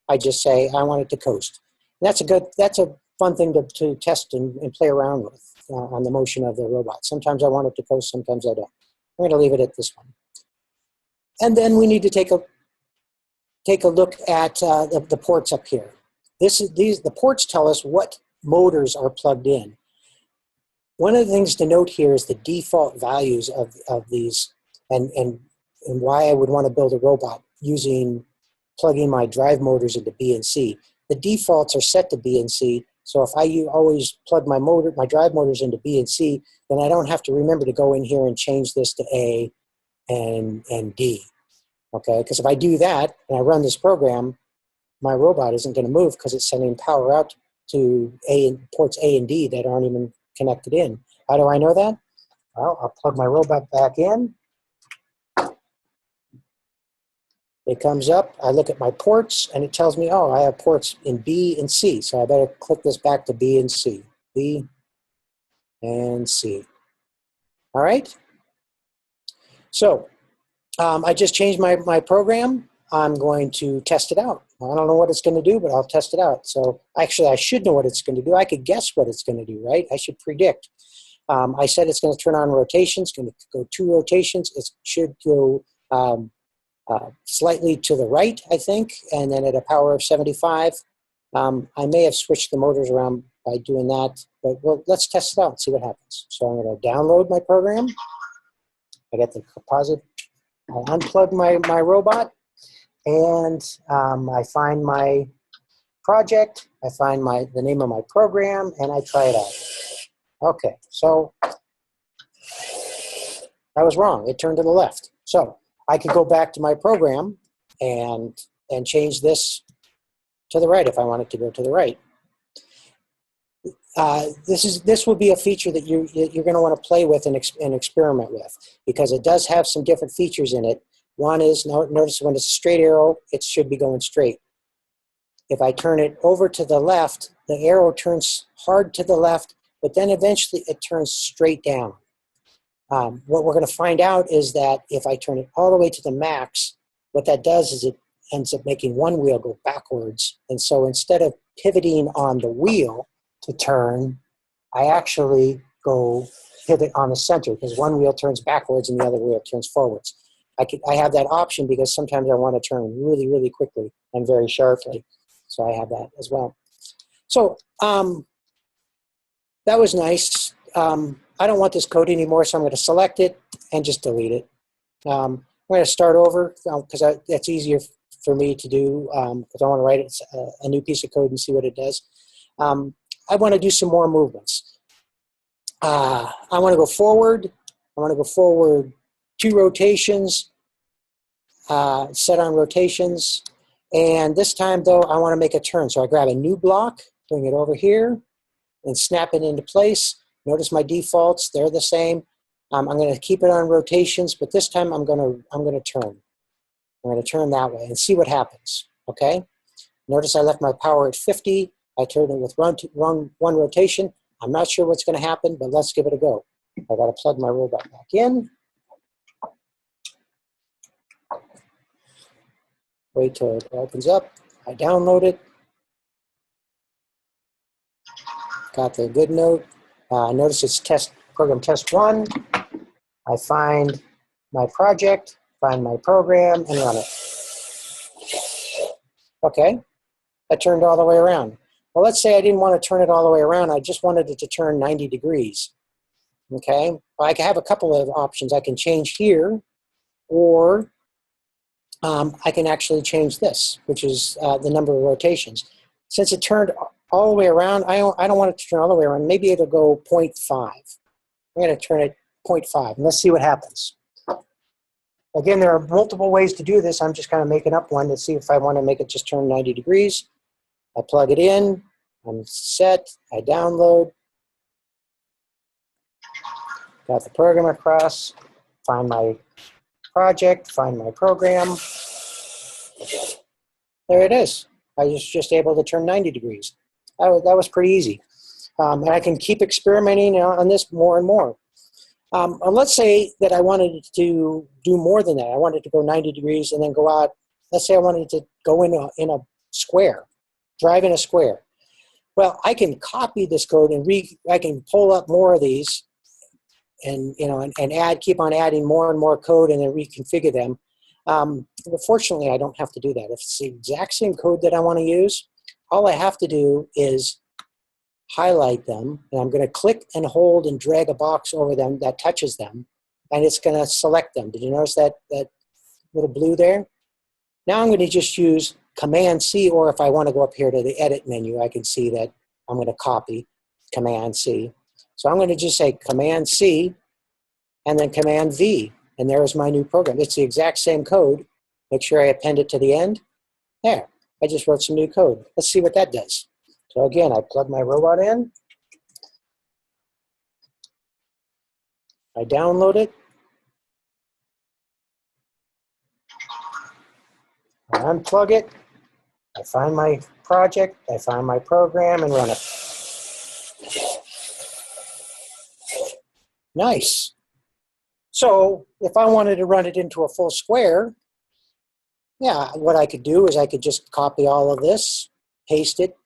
I just say I want it to coast. And that's a fun thing to test and play around with on the motion of the robot. Sometimes I want it to coast, sometimes I don't. I'm going to leave it at this one. And then we need to take a look at the ports up here. The ports tell us what motors are plugged in. One of the things to note here is the default values of these and why I would want to build a robot plugging my drive motors into B and C. The defaults are set to B and C, so if I always plug my drive motors into B and C, then I don't have to remember to go in here and change this to A and D. Okay, because if I do that and I run this program, my robot isn't going to move because it's sending power out to ports A and D that aren't even connected in. How do I know that? Well, I'll plug my robot back in. It comes up, I look at my ports, and it tells me, oh, I have ports in B and C, so I better click this back to B and C. B and C. All right? So, I just changed my program. I'm going to test it out. I don't know what it's going to do, but I'll test it out. So, actually, I should know what it's going to do. I could guess what it's going to do, right? I should predict. I said it's going to turn on rotations, going to go 2 rotations. It should go slightly to the right, I think, and then at a power of 75. I may have switched the motors around by doing that, but let's test it out and see what happens. So I'm going to download my program. I got the composite. I unplug my robot, and I find my project. I find the name of my program, and I try it out. Okay, so I was wrong. It turned to the left. So I could go back to my program and change this to the right if I want it to go to the right. This will be a feature that you're going to want to play with and experiment with, because it does have some different features in it. One is, notice when it's a straight arrow, it should be going straight. If I turn it over to the left, the arrow turns hard to the left, but then eventually it turns straight down. What we're going to find out is that if I turn it all the way to the max, what that does is ends up making one wheel go backwards. And so instead of pivoting on the wheel to turn, I actually go pivot on the center because one wheel turns backwards and the other wheel turns forwards. I have that option because sometimes I want to turn really, really quickly and very sharply. So I have that as well. So that was nice. I don't want this code anymore, so I'm going to select it and just delete it. I'm going to start over because that's easier for me to do because I want to write a new piece of code and see what it does. I want to do some more movements. I want to go forward. I want to go forward 2 rotations, set on rotations. And this time, though, I want to make a turn. So I grab a new block, bring it over here, and snap it into place. Notice my defaults, they're the same. I'm going to keep it on rotations, but this time I'm going to turn. I'm going to turn that way and see what happens, okay? Notice I left my power at 50. I turned it with one rotation. I'm not sure what's going to happen, but let's give it a go. I got to plug my robot back in. Wait till it opens up. I download it. Got the good note. Notice it's program test 1. I find my project, find my program, and run it. Okay, I turned all the way around. Well, let's say I didn't want to turn it all the way around. I just wanted it to turn 90 degrees. Okay, well, I can have a couple of options. I can change here, or I can actually change this, which is the number of rotations. Since it turned all the way around, I don't want it to turn all the way around. Maybe it'll go 0.5. I'm going to turn it 0.5, and let's see what happens. Again, there are multiple ways to do this. I'm just kind of making up one to see if I want to make it just turn 90 degrees. I plug it in. I'm set. I download. Got the program across. Find my project. Find my program. There it is. I was just able to turn 90 degrees. That was pretty easy. And I can keep experimenting on this more and more. And let's say that I wanted to do more than that. I wanted to go 90 degrees and then go out. Let's say I wanted to go in a square, drive in a square. Well, I can copy this code and I can pull up more of these and keep on adding more and more code and then reconfigure them. But fortunately, I don't have to do that. If it's the exact same code that I want to use, all I have to do is highlight them, and I'm going to click and hold and drag a box over them that touches them, and it's going to select them. Did you notice that little blue there? Now I'm going to just use Command-C, or if I want to go up here to the Edit menu, I can see that I'm going to copy Command-C. So I'm going to just say Command-C and then Command-V, and there's my new program. It's the exact same code. Make sure I append it to the end. There, I just wrote some new code. Let's see what that does. So again, I plug my robot in. I download it. I unplug it. I find my project. I find my program and run it. Nice. So if I wanted to run it into a full square, yeah, what I could do is I could just copy all of this, paste it,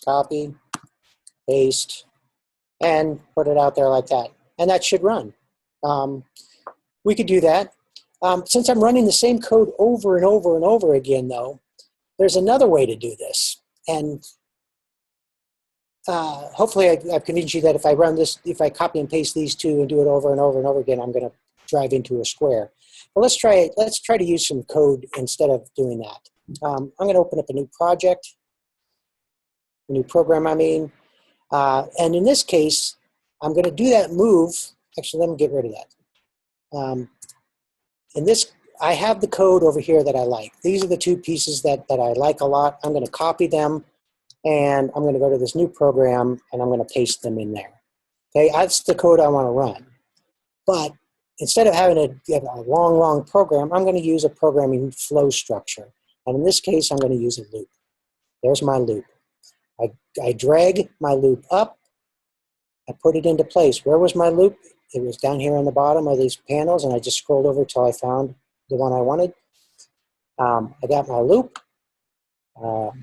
copy, paste, and put it out there like that. And that should run. We could do that. Since I'm running the same code over and over and over again, though, there's another way to do this. And hopefully I've convinced you that if I run this, if I copy and paste these two and do it over and over and over again, I'm going to drive into a square. But let's try it. Let's try to use some code instead of doing that. I'm going to open up a new project, a new program, I mean. And in this case, I'm going to do that move. Actually, let me get rid of that. In this, I have the code over here that I like. These are the two pieces that I like a lot. I'm going to copy them, and I'm going to go to this new program, and I'm going to paste them in there. Okay, that's the code I want to run. But instead of having a long, long program, I'm going to use a programming flow structure. And in this case, I'm going to use a loop. There's my loop. I drag my loop up. I put it into place. Where was my loop? It was down here on the bottom of these panels, and I just scrolled over till I found the one I wanted. I got my loop, got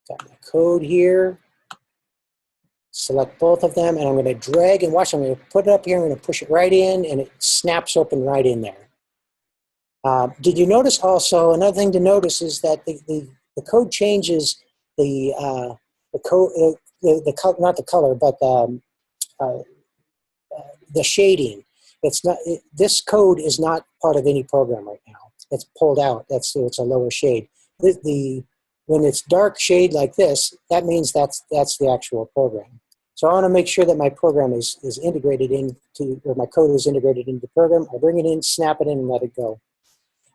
my code here. Select both of them, and I'm going to drag and watch. I'm going to put it up here. I'm going to push it right in, and it snaps open right in there. Did you notice also, another thing to notice is that the code changes the code, not the color, but the shading. It's not, this code is not part of any program right now. It's pulled out. It's a lower shade. When it's dark shade like this, that means that's the actual program. So I want to make sure that my program is integrated into, or my code is integrated into the program. I bring it in, snap it in, and let it go.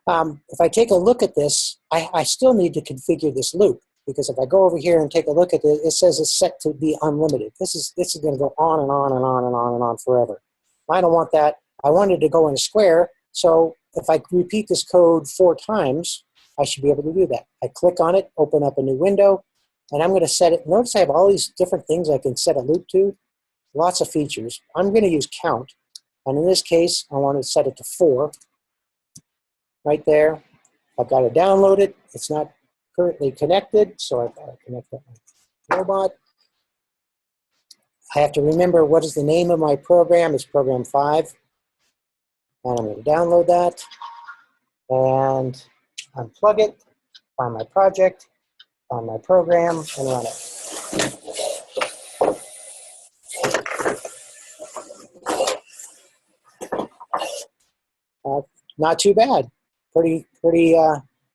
If I take a look at this, I still need to configure this loop, because if I go over here and take a look at it, it says it's set to be unlimited. This is going to go on and on and on and on and on forever. I don't want that. I want it to go in a square, so if I repeat this code 4 times, I should be able to do that. I click on it, open up a new window, and I'm going to set it. Notice I have all these different things I can set a loop to, lots of features. I'm going to use count, and in this case, I want to set it to 4. Right there. I've got to download it. It's not currently connected, so I've got to connect that my robot. I have to remember what is the name of my program. It's program 5. And I'm going to download that and unplug it, find my project, find my program, and run it. Not too bad. Pretty.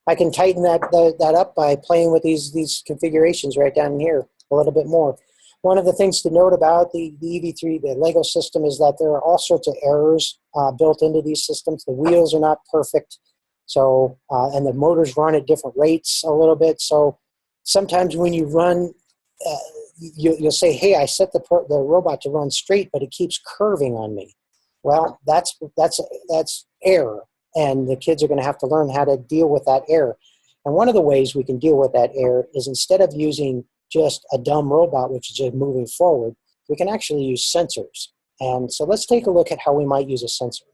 I can tighten that up by playing with these configurations right down here a little bit more. One of the things to note about the EV3, the Lego system, is that there are all sorts of errors built into these systems. The wheels are not perfect, so and the motors run at different rates a little bit. So sometimes when you run, you'll say, "Hey, I set the robot to run straight, but it keeps curving on me." Well, that's error. And the kids are going to have to learn how to deal with that error. And one of the ways we can deal with that error is, instead of using just a dumb robot, which is just moving forward, we can actually use sensors. And so let's take a look at how we might use a sensor.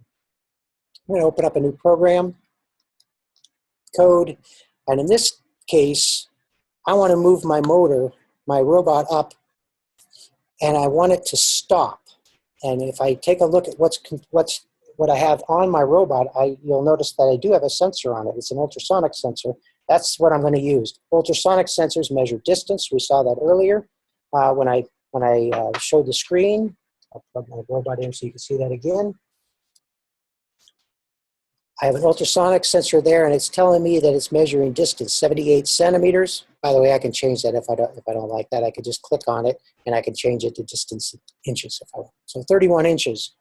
I'm going to open up a new program, code, and in this case, I want to move my motor, my robot up, and I want it to stop. And if I take a look at what I have on my robot, you'll notice that I do have a sensor on it. It's an ultrasonic sensor. That's what I'm going to use. Ultrasonic sensors measure distance. We saw that earlier when I showed the screen. I'll plug my robot in so you can see that again. I have an ultrasonic sensor there, and it's telling me that it's measuring distance, 78 centimeters. By the way, I can change that if I don't like that. I could just click on it, and I can change it to distance inches if I want. So 31 inches.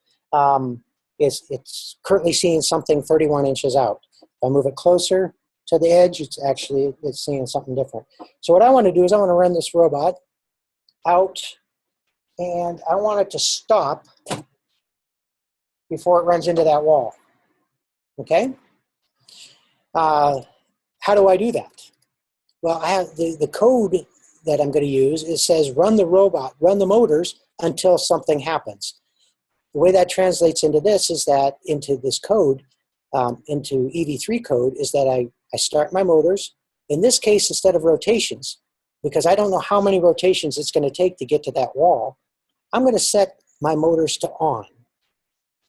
It's currently seeing something 31 inches out. If I move it closer to the edge, it's seeing something different. So what I want to do is I want to run this robot out, and I want it to stop before it runs into that wall. Okay? How do I do that? Well, I have the code that I'm going to use. It says run the robot, run the motors until something happens. The way that translates into this is that, into this code, into EV3 code, is that I start my motors. In this case, instead of rotations, because I don't know how many rotations it's going to take to get to that wall, I'm going to set my motors to on.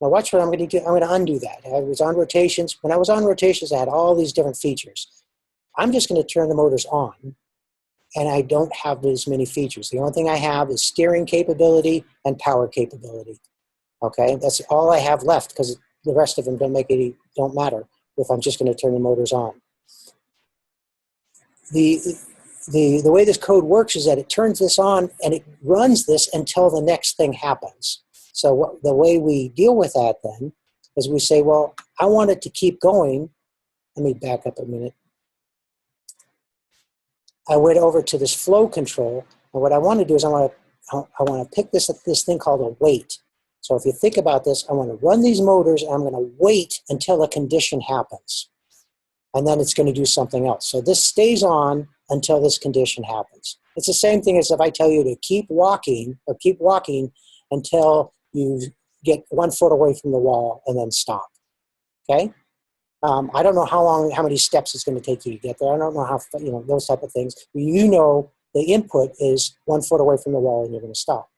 Now watch what I'm going to do. I'm going to undo that. I was on rotations. When I was on rotations, I had all these different features. I'm just going to turn the motors on, and I don't have as many features. The only thing I have is steering capability and power capability. Okay, that's all I have left, because the rest of them don't matter if I'm just going to turn the motors on. The way this code works is that it turns this on and it runs this until the next thing happens. So the way we deal with that then is we say, well, I want it to keep going. Let me back up a minute. I went over to this flow control, and what I want to do is I want to pick this thing called a wait. So if you think about this, I want to run these motors, and I'm going to wait until a condition happens. And then it's going to do something else. So this stays on until this condition happens. It's the same thing as if I tell you to keep walking until you get 1 foot away from the wall and then stop. Okay? I don't know how many steps it's going to take you to get there. I don't know how, those type of things. The input is 1 foot away from the wall and you're going to stop.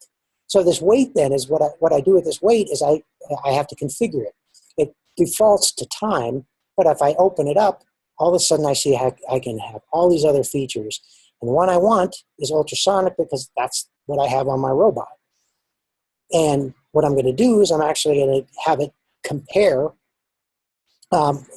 So this weight then is what I do with this weight is I have to configure it. It defaults to time, but if I open it up, all of a sudden I see I can have all these other features. And the one I want is ultrasonic because that's what I have on my robot. And what I'm going to do is I'm actually going to have it compare.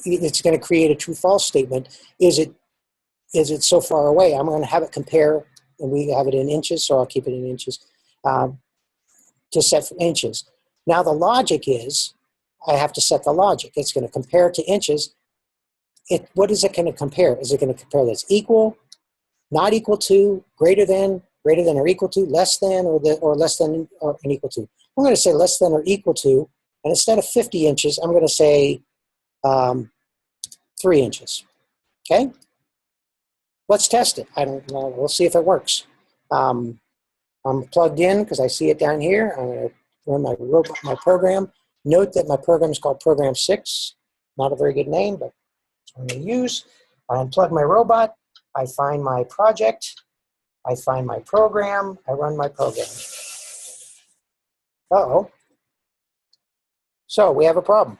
It's going to create a true-false statement. Is it so far away? I'm going to have it compare, and we have it in inches, so I'll keep it in inches, to set for inches. Now the logic is, I have to set the logic. It's going to compare to inches. What is it going to compare? Is it going to compare that's equal, not equal to, greater than or equal to, less than, or less than or and equal to? I'm going to say less than or equal to, and instead of 50 inches, I'm going to say 3 inches. Okay? Let's test it. We'll see if it works. I'm plugged in because I see it down here. I'm going to run my program. Note that my program is called Program 6. Not a very good name, but it's what I'm going to use. I unplug my robot. I find my project. I find my program. I run my program. Uh-oh. So we have a problem.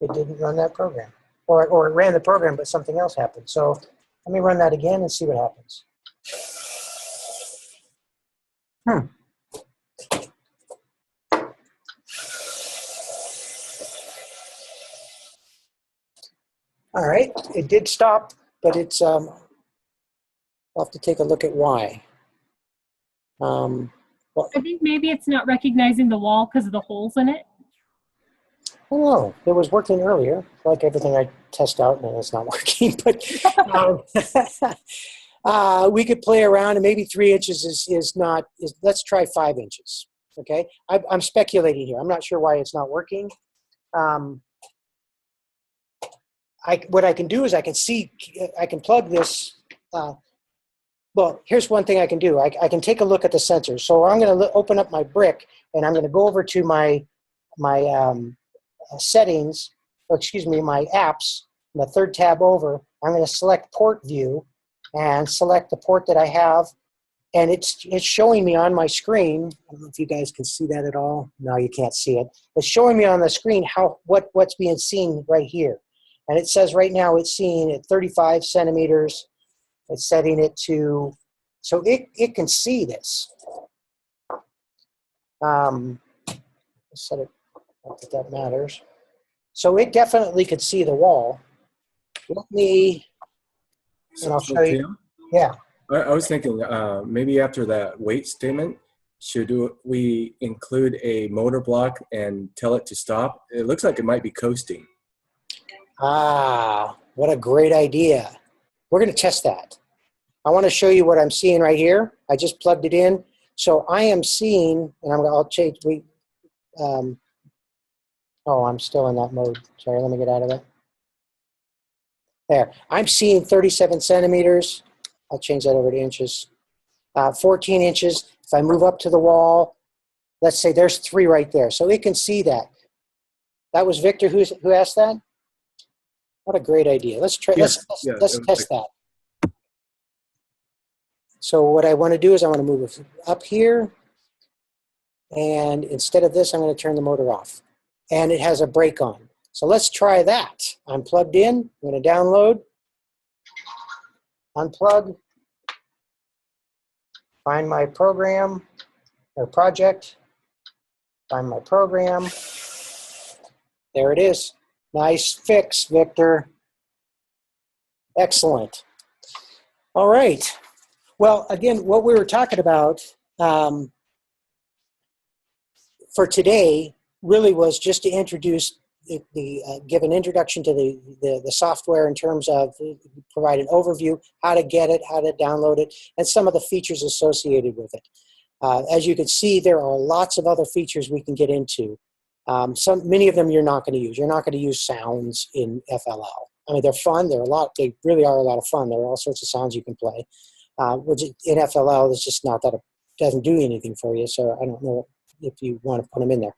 It didn't run that program. Or it ran the program, but something else happened. So let me run that again and see what happens. All right, it did stop, but it's, I'll have to take a look at why. Well, I think maybe it's not recognizing the wall because of the holes in it. I don't know. It was working earlier, like everything I test out, and it's not working. But we could play around, and maybe 3 inches is not. Let's try 5 inches. Okay, I'm speculating here. I'm not sure why it's not working. What I can do is I can plug this. Well, here's one thing I can do. I can take a look at the sensors. So I'm going to open up my brick, and I'm going to go over to my settings, or excuse me, my apps, the third tab over. I'm going to select port view and select the port that I have, and it's showing me on my screen. I don't know if you guys can see that at all. No, you can't see it. It's showing me on the screen what's being seen right here. And it says right now it's seeing at 35 centimeters. It's setting it to, so it can see this. Set it, not that that matters. So it definitely could see the wall. Let me, and I'll show you. Tim, Yeah. I was thinking maybe after that weight statement, should we include a motor block and tell it to stop? It looks like it might be coasting. Ah, what a great idea. We're going to test that. I want to show you what I'm seeing right here. I just plugged it in. So I am seeing, and I'll change, oh, I'm still in that mode. Sorry, let me get out of it. There, I'm seeing 37 centimeters. I'll change that over to inches. 14 inches. If I move up to the wall, let's say there's 3 right there. So it can see that. That was Victor who asked that? What a great idea. Let's try. Yes, Let's test that. So what I want to do is I want to move it up here, and instead of this, I'm going to turn the motor off. And it has a brake on. So let's try that. I'm plugged in. I'm going to download, unplug, find my program or project, find my program. There it is. Nice fix, Victor. Excellent. All right. Well, again, what we were talking about for today really was just to introduce give an introduction to the software in terms of provide an overview, how to get it, how to download it, and some of the features associated with it. As you can see, there are lots of other features we can get into. Many of them you're not going to use. You're not going to use sounds in FLL. I mean, they're fun. They really are a lot of fun. There are all sorts of sounds you can play. Which in FLL is just not that, it doesn't do anything for you, so I don't know if you want to put them in there.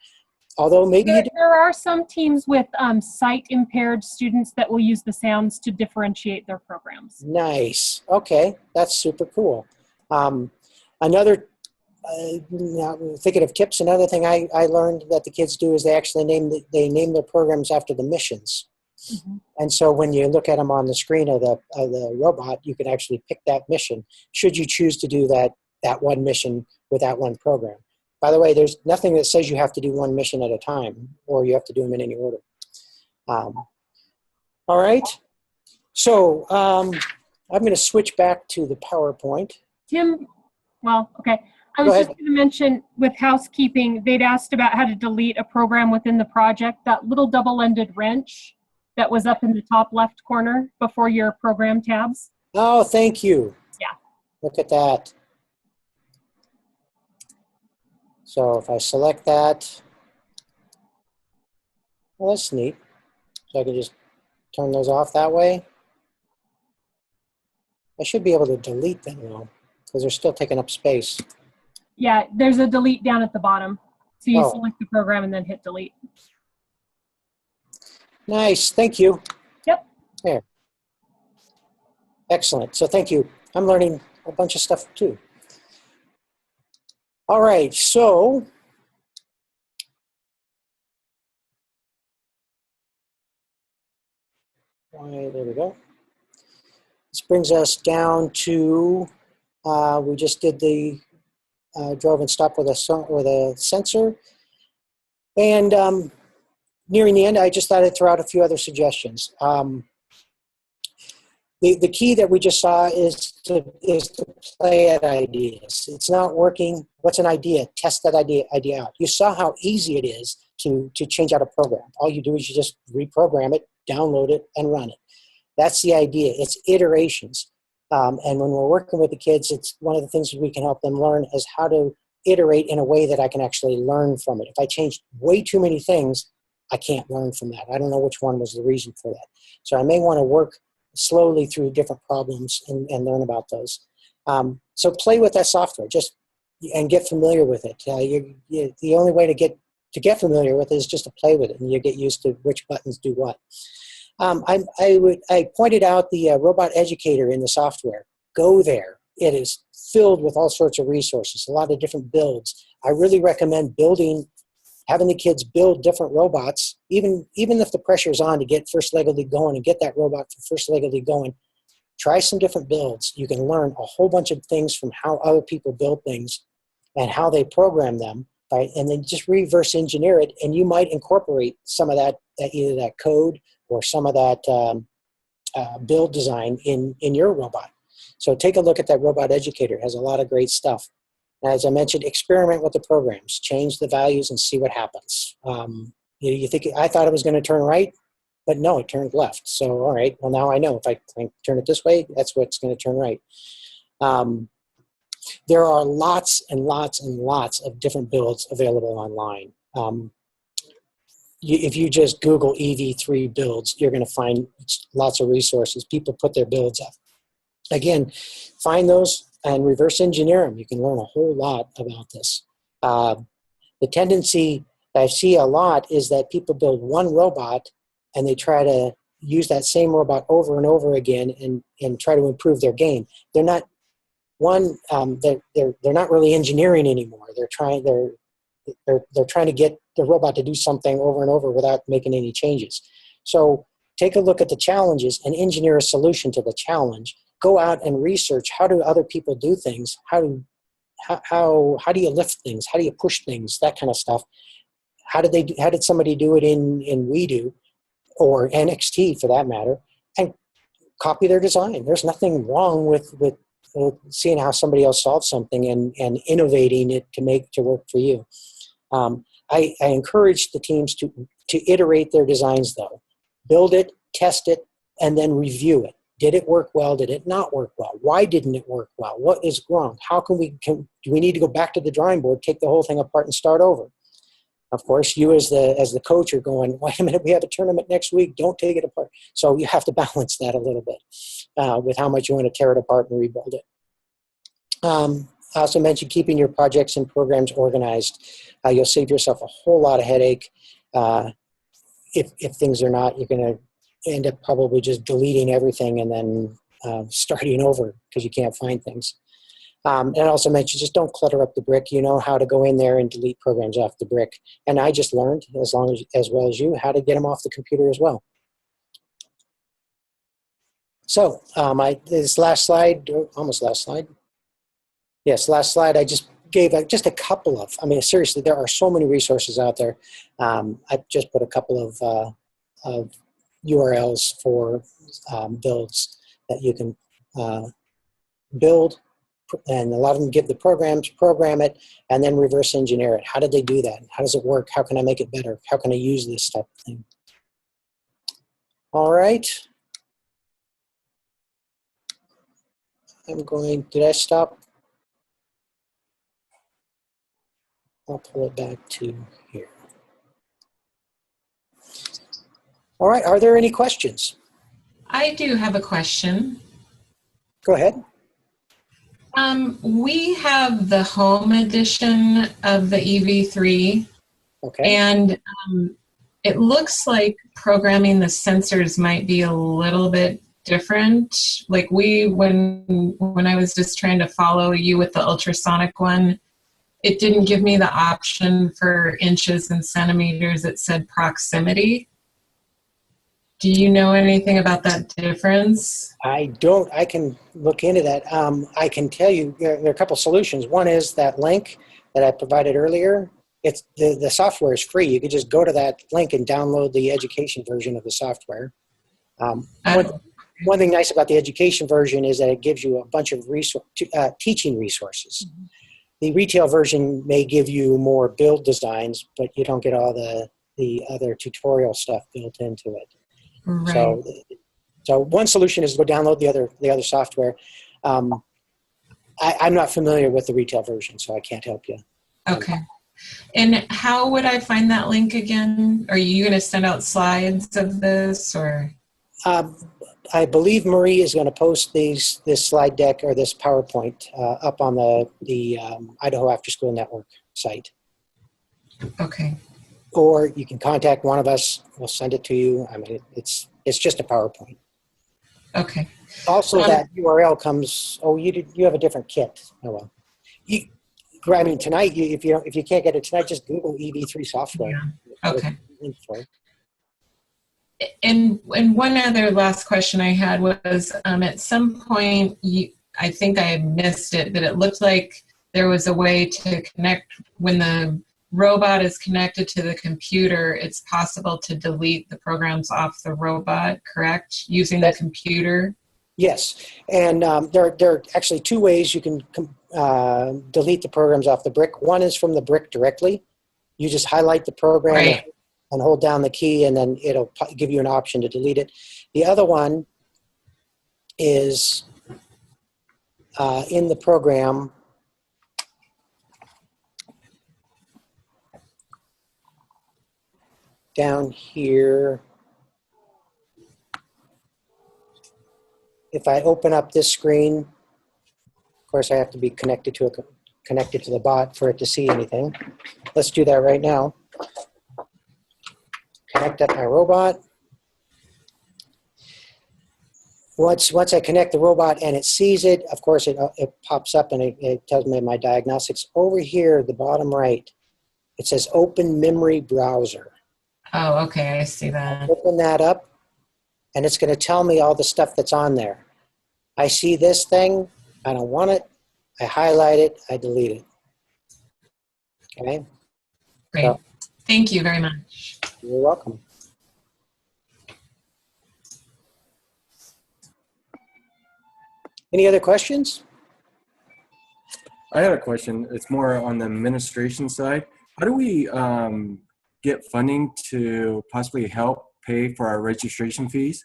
Although maybe you There are some teams with sight impaired students that will use the sounds to differentiate their programs. Nice. Okay, that's super cool. Another, now thinking of tips, another thing I learned that the kids do is they actually name their programs after the missions. Mhm. And so when you look at them on the screen of the robot, you can actually pick that mission, should you choose to do that one mission with that one program. By the way, there's nothing that says you have to do one mission at a time, or you have to do them in any order. All right. So I'm going to switch back to the PowerPoint. Tim, well, okay. I Go was ahead. just going to mention with housekeeping, they'd asked about how to delete a program within the project. That little double-ended wrench that was up in the top left corner before your program tabs. Oh, thank you. Yeah. Look at that. So if I select that, well, that's neat. So I can just turn those off that way. I should be able to delete them though, because they're still taking up space. Yeah, there's a delete down at the bottom. So you Oh. select the program and then hit delete. Nice, thank you. Yep. There. Excellent, so thank you. I'm learning a bunch of stuff too. All right, so there we go. This brings us down to, we just did the drove and stopped with a sensor. And nearing the end, I just thought I'd throw out a few other suggestions. The key that we just saw is to play at ideas. It's not working. What's an idea? Test that idea out. You saw how easy it is to change out a program. All you do is you just reprogram it, download it, and run it. That's the idea. It's iterations. And when we're working with the kids, it's one of the things that we can help them learn is how to iterate in a way that I can actually learn from it. If I change way too many things, I can't learn from that. I don't know which one was the reason for that. So I may want to work slowly through different problems and learn about those. So play with that software and get familiar with it. The only way to get familiar with it is just to play with it, and you get used to which buttons do what. I pointed out the robot educator in the software. Go there. It is filled with all sorts of resources, a lot of different builds. I really recommend having the kids build different robots, even if the pressure is on to get First Lego League going and get that robot for First Lego League going. Try some different builds. You can learn a whole bunch of things from how other people build things and how they program them, right? And then just reverse engineer it, and you might incorporate some of that, either that code or some of that build design in your robot. So take a look at that robot educator. It has a lot of great stuff. As I mentioned, experiment with the programs, change the values and see what happens. You think, I thought it was going to turn right, but no, it turned left. So, all right, well, now I know if I turn it this way, that's what's going to turn right. There are lots and lots and lots of different builds available online. If you just Google EV3 builds, you're going to find lots of resources. People put their builds up. Again, find those and reverse engineer them. You can learn a whole lot about this. The tendency that I see a lot is that people build one robot and they try to use that same robot over and over again and try to improve their game. They're not they're not really engineering anymore. They're trying to get the robot to do something over and over without making any changes. So take a look at the challenges and engineer a solution to the challenge. Go out and research, how do other people do things? How do you lift things? How do you push things? That kind of stuff. How did somebody do it in WeDo or NXT for that matter? And copy their design. There's nothing wrong with seeing how somebody else solved something and innovating it to work for you. I encourage the teams to iterate their designs though. Build it, test it, and then review it. Did it work well? Did it not work well? Why didn't it work well? What is wrong? Do we need to go back to the drawing board, take the whole thing apart and start over? Of course, you as the coach are going, wait a minute, we have a tournament next week. Don't take it apart. So you have to balance that a little bit with how much you want to tear it apart and rebuild it. I also mentioned keeping your projects and programs organized. You'll save yourself a whole lot of headache. If things are not, you're going to end up probably just deleting everything and then starting over because you can't find things. And I also mentioned just don't clutter up the brick. You know how to go in there and delete programs off the brick. And I just learned, as well as you, how to get them off the computer as well. So this last slide, almost last slide. Yes, last slide. I just gave just a couple of. I mean, seriously, there are so many resources out there. I just put a couple of URLs for builds that you can build, and a lot of them give the programs, program it, and then reverse engineer it. How did they do that? How does it work? How can I make it better? How can I use this type of thing? All right. Did I stop? I'll pull it back to here. All right, are there any questions? I do have a question. Go ahead. We have the home edition of the EV3, Okay. and it looks like programming the sensors might be a little bit different. Like when I was just trying to follow you with the ultrasonic one, it didn't give me the option for inches and centimeters. It said proximity. Do you know anything about that difference? I don't. I can look into that. I can tell you there are a couple solutions. One is that link that I provided earlier. It's the software is free. You could just go to that link and download the education version of the software. One thing nice about the education version is that it gives you a bunch of teaching resources. Mm-hmm. The retail version may give you more build designs, but you don't get all the other tutorial stuff built into it. Right. So one solution is to go download the other software. I'm not familiar with the retail version, so I can't help you. Okay. And how would I find that link again? Are you going to send out slides of this, or? I believe Marie is going to post this slide deck or this PowerPoint up on the Idaho After School Network site. Okay. Or you can contact one of us. We'll send it to you. I mean, it's just a PowerPoint. Okay. Also, that URL comes. Oh, you have a different kit. Oh well. I mean, tonight if you can't get it tonight, just Google EV3 Software. Yeah. Okay. And one other last question I had was at some point I think I missed it, but it looked like there was a way to connect when the robot is connected to the computer. It's possible to delete the programs off the robot, correct? Using the computer? Yes. And there are actually two ways you can delete the programs off the brick. One is from the brick directly. You just highlight the program right, and hold down the key, and then it'll give you an option to delete it. The other one is in the program. Down here, if I open up this screen, of course I have to be connected to the bot for it to see anything. Let's do that right now. Connect up my robot. Once I connect the robot and it sees it, of course it pops up and it tells me my diagnostics. Over here, the bottom right, it says Open Memory Browser. Oh, okay, I see that. I'll open that up, and it's going to tell me all the stuff that's on there. I see this thing, I don't want it, I highlight it, I delete it. Okay? Great. So, thank you very much. You're welcome. Any other questions? I had a question. It's more on the administration side. How do we get funding to possibly help pay for our registration fees?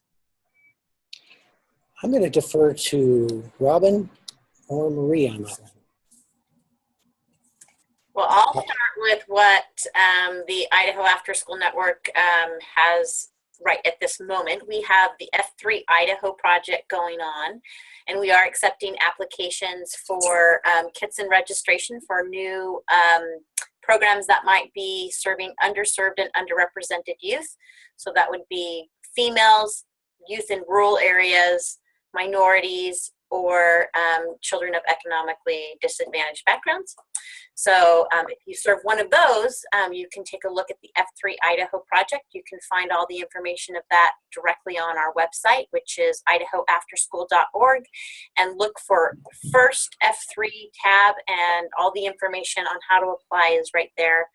I'm going to defer to Robin or Marie on that one. Well, I'll start with what the Idaho After School Network has right at this moment, we have the F3 Idaho project going on, and we are accepting applications for kits and registration for new programs that might be serving underserved and underrepresented youth. So that would be females, youth in rural areas, minorities, or children of economically disadvantaged backgrounds. So if you serve one of those, you can take a look at the F3 Idaho project. You can find all the information of that directly on our website, which is idahoafterschool.org, and look for first F3 tab, and all the information on how to apply is right there.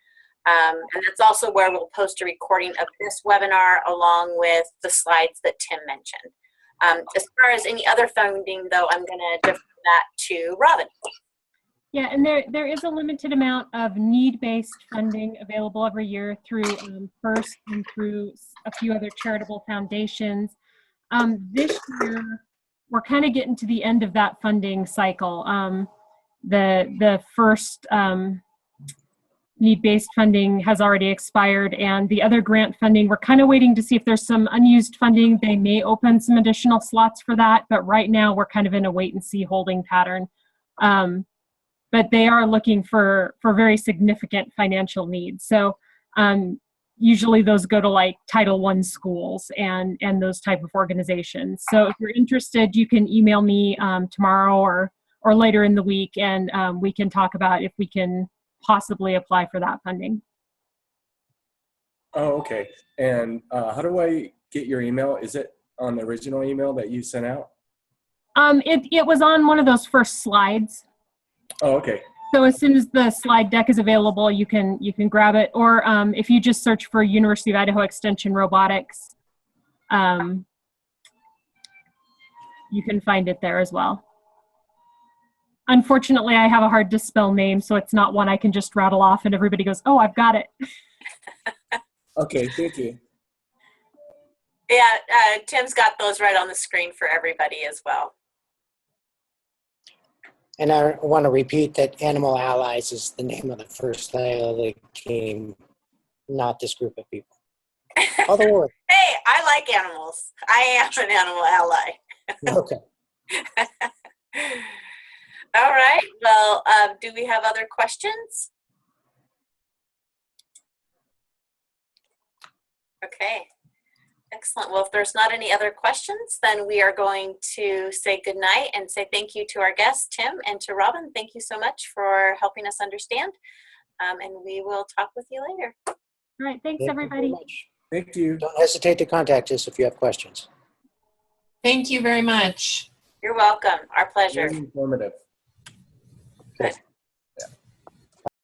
And that's also where we'll post a recording of this webinar along with the slides that Tim mentioned. As far as any other funding, though, I'm going to defer that to Robin. Yeah, and there is a limited amount of need-based funding available every year through FIRST and through a few other charitable foundations. This year, we're kind of getting to the end of that funding cycle. The first need-based funding has already expired, and the other grant funding, we're kind of waiting to see if there's some unused funding. They may open some additional slots for that, but right now we're kind of in a wait-and-see holding pattern. But they are looking for very significant financial needs. So usually those go to like Title I schools and those type of organizations. So if you're interested, you can email me tomorrow or later in the week, and we can talk about if we can possibly apply for that funding. Oh, okay. And how do I get your email? Is it on the original email that you sent out? It was on one of those first slides. Oh, okay. So as soon as the slide deck is available, you can grab it. Or if you just search for University of Idaho Extension Robotics, you can find it there as well. Unfortunately, I have a hard to spell name, so it's not one I can just rattle off and everybody goes, oh, I've got it. Okay, thank you. Yeah, Tim's got those right on the screen for everybody as well. And I want to repeat that Animal Allies is the name of the first LA team, not this group of people. Although, Hey, I like animals. I am an animal ally. okay. All right. Well, do we have other questions? Okay. Excellent. Well, if there's not any other questions, then we are going to say goodnight and say thank you to our guests, Tim, and to Robin. Thank you so much for helping us understand. And we will talk with you later. All right. Thanks, Thank you everybody. very much. Thank you. Don't hesitate to contact us if you have questions. Thank you very much. You're welcome. Our pleasure. Very informative.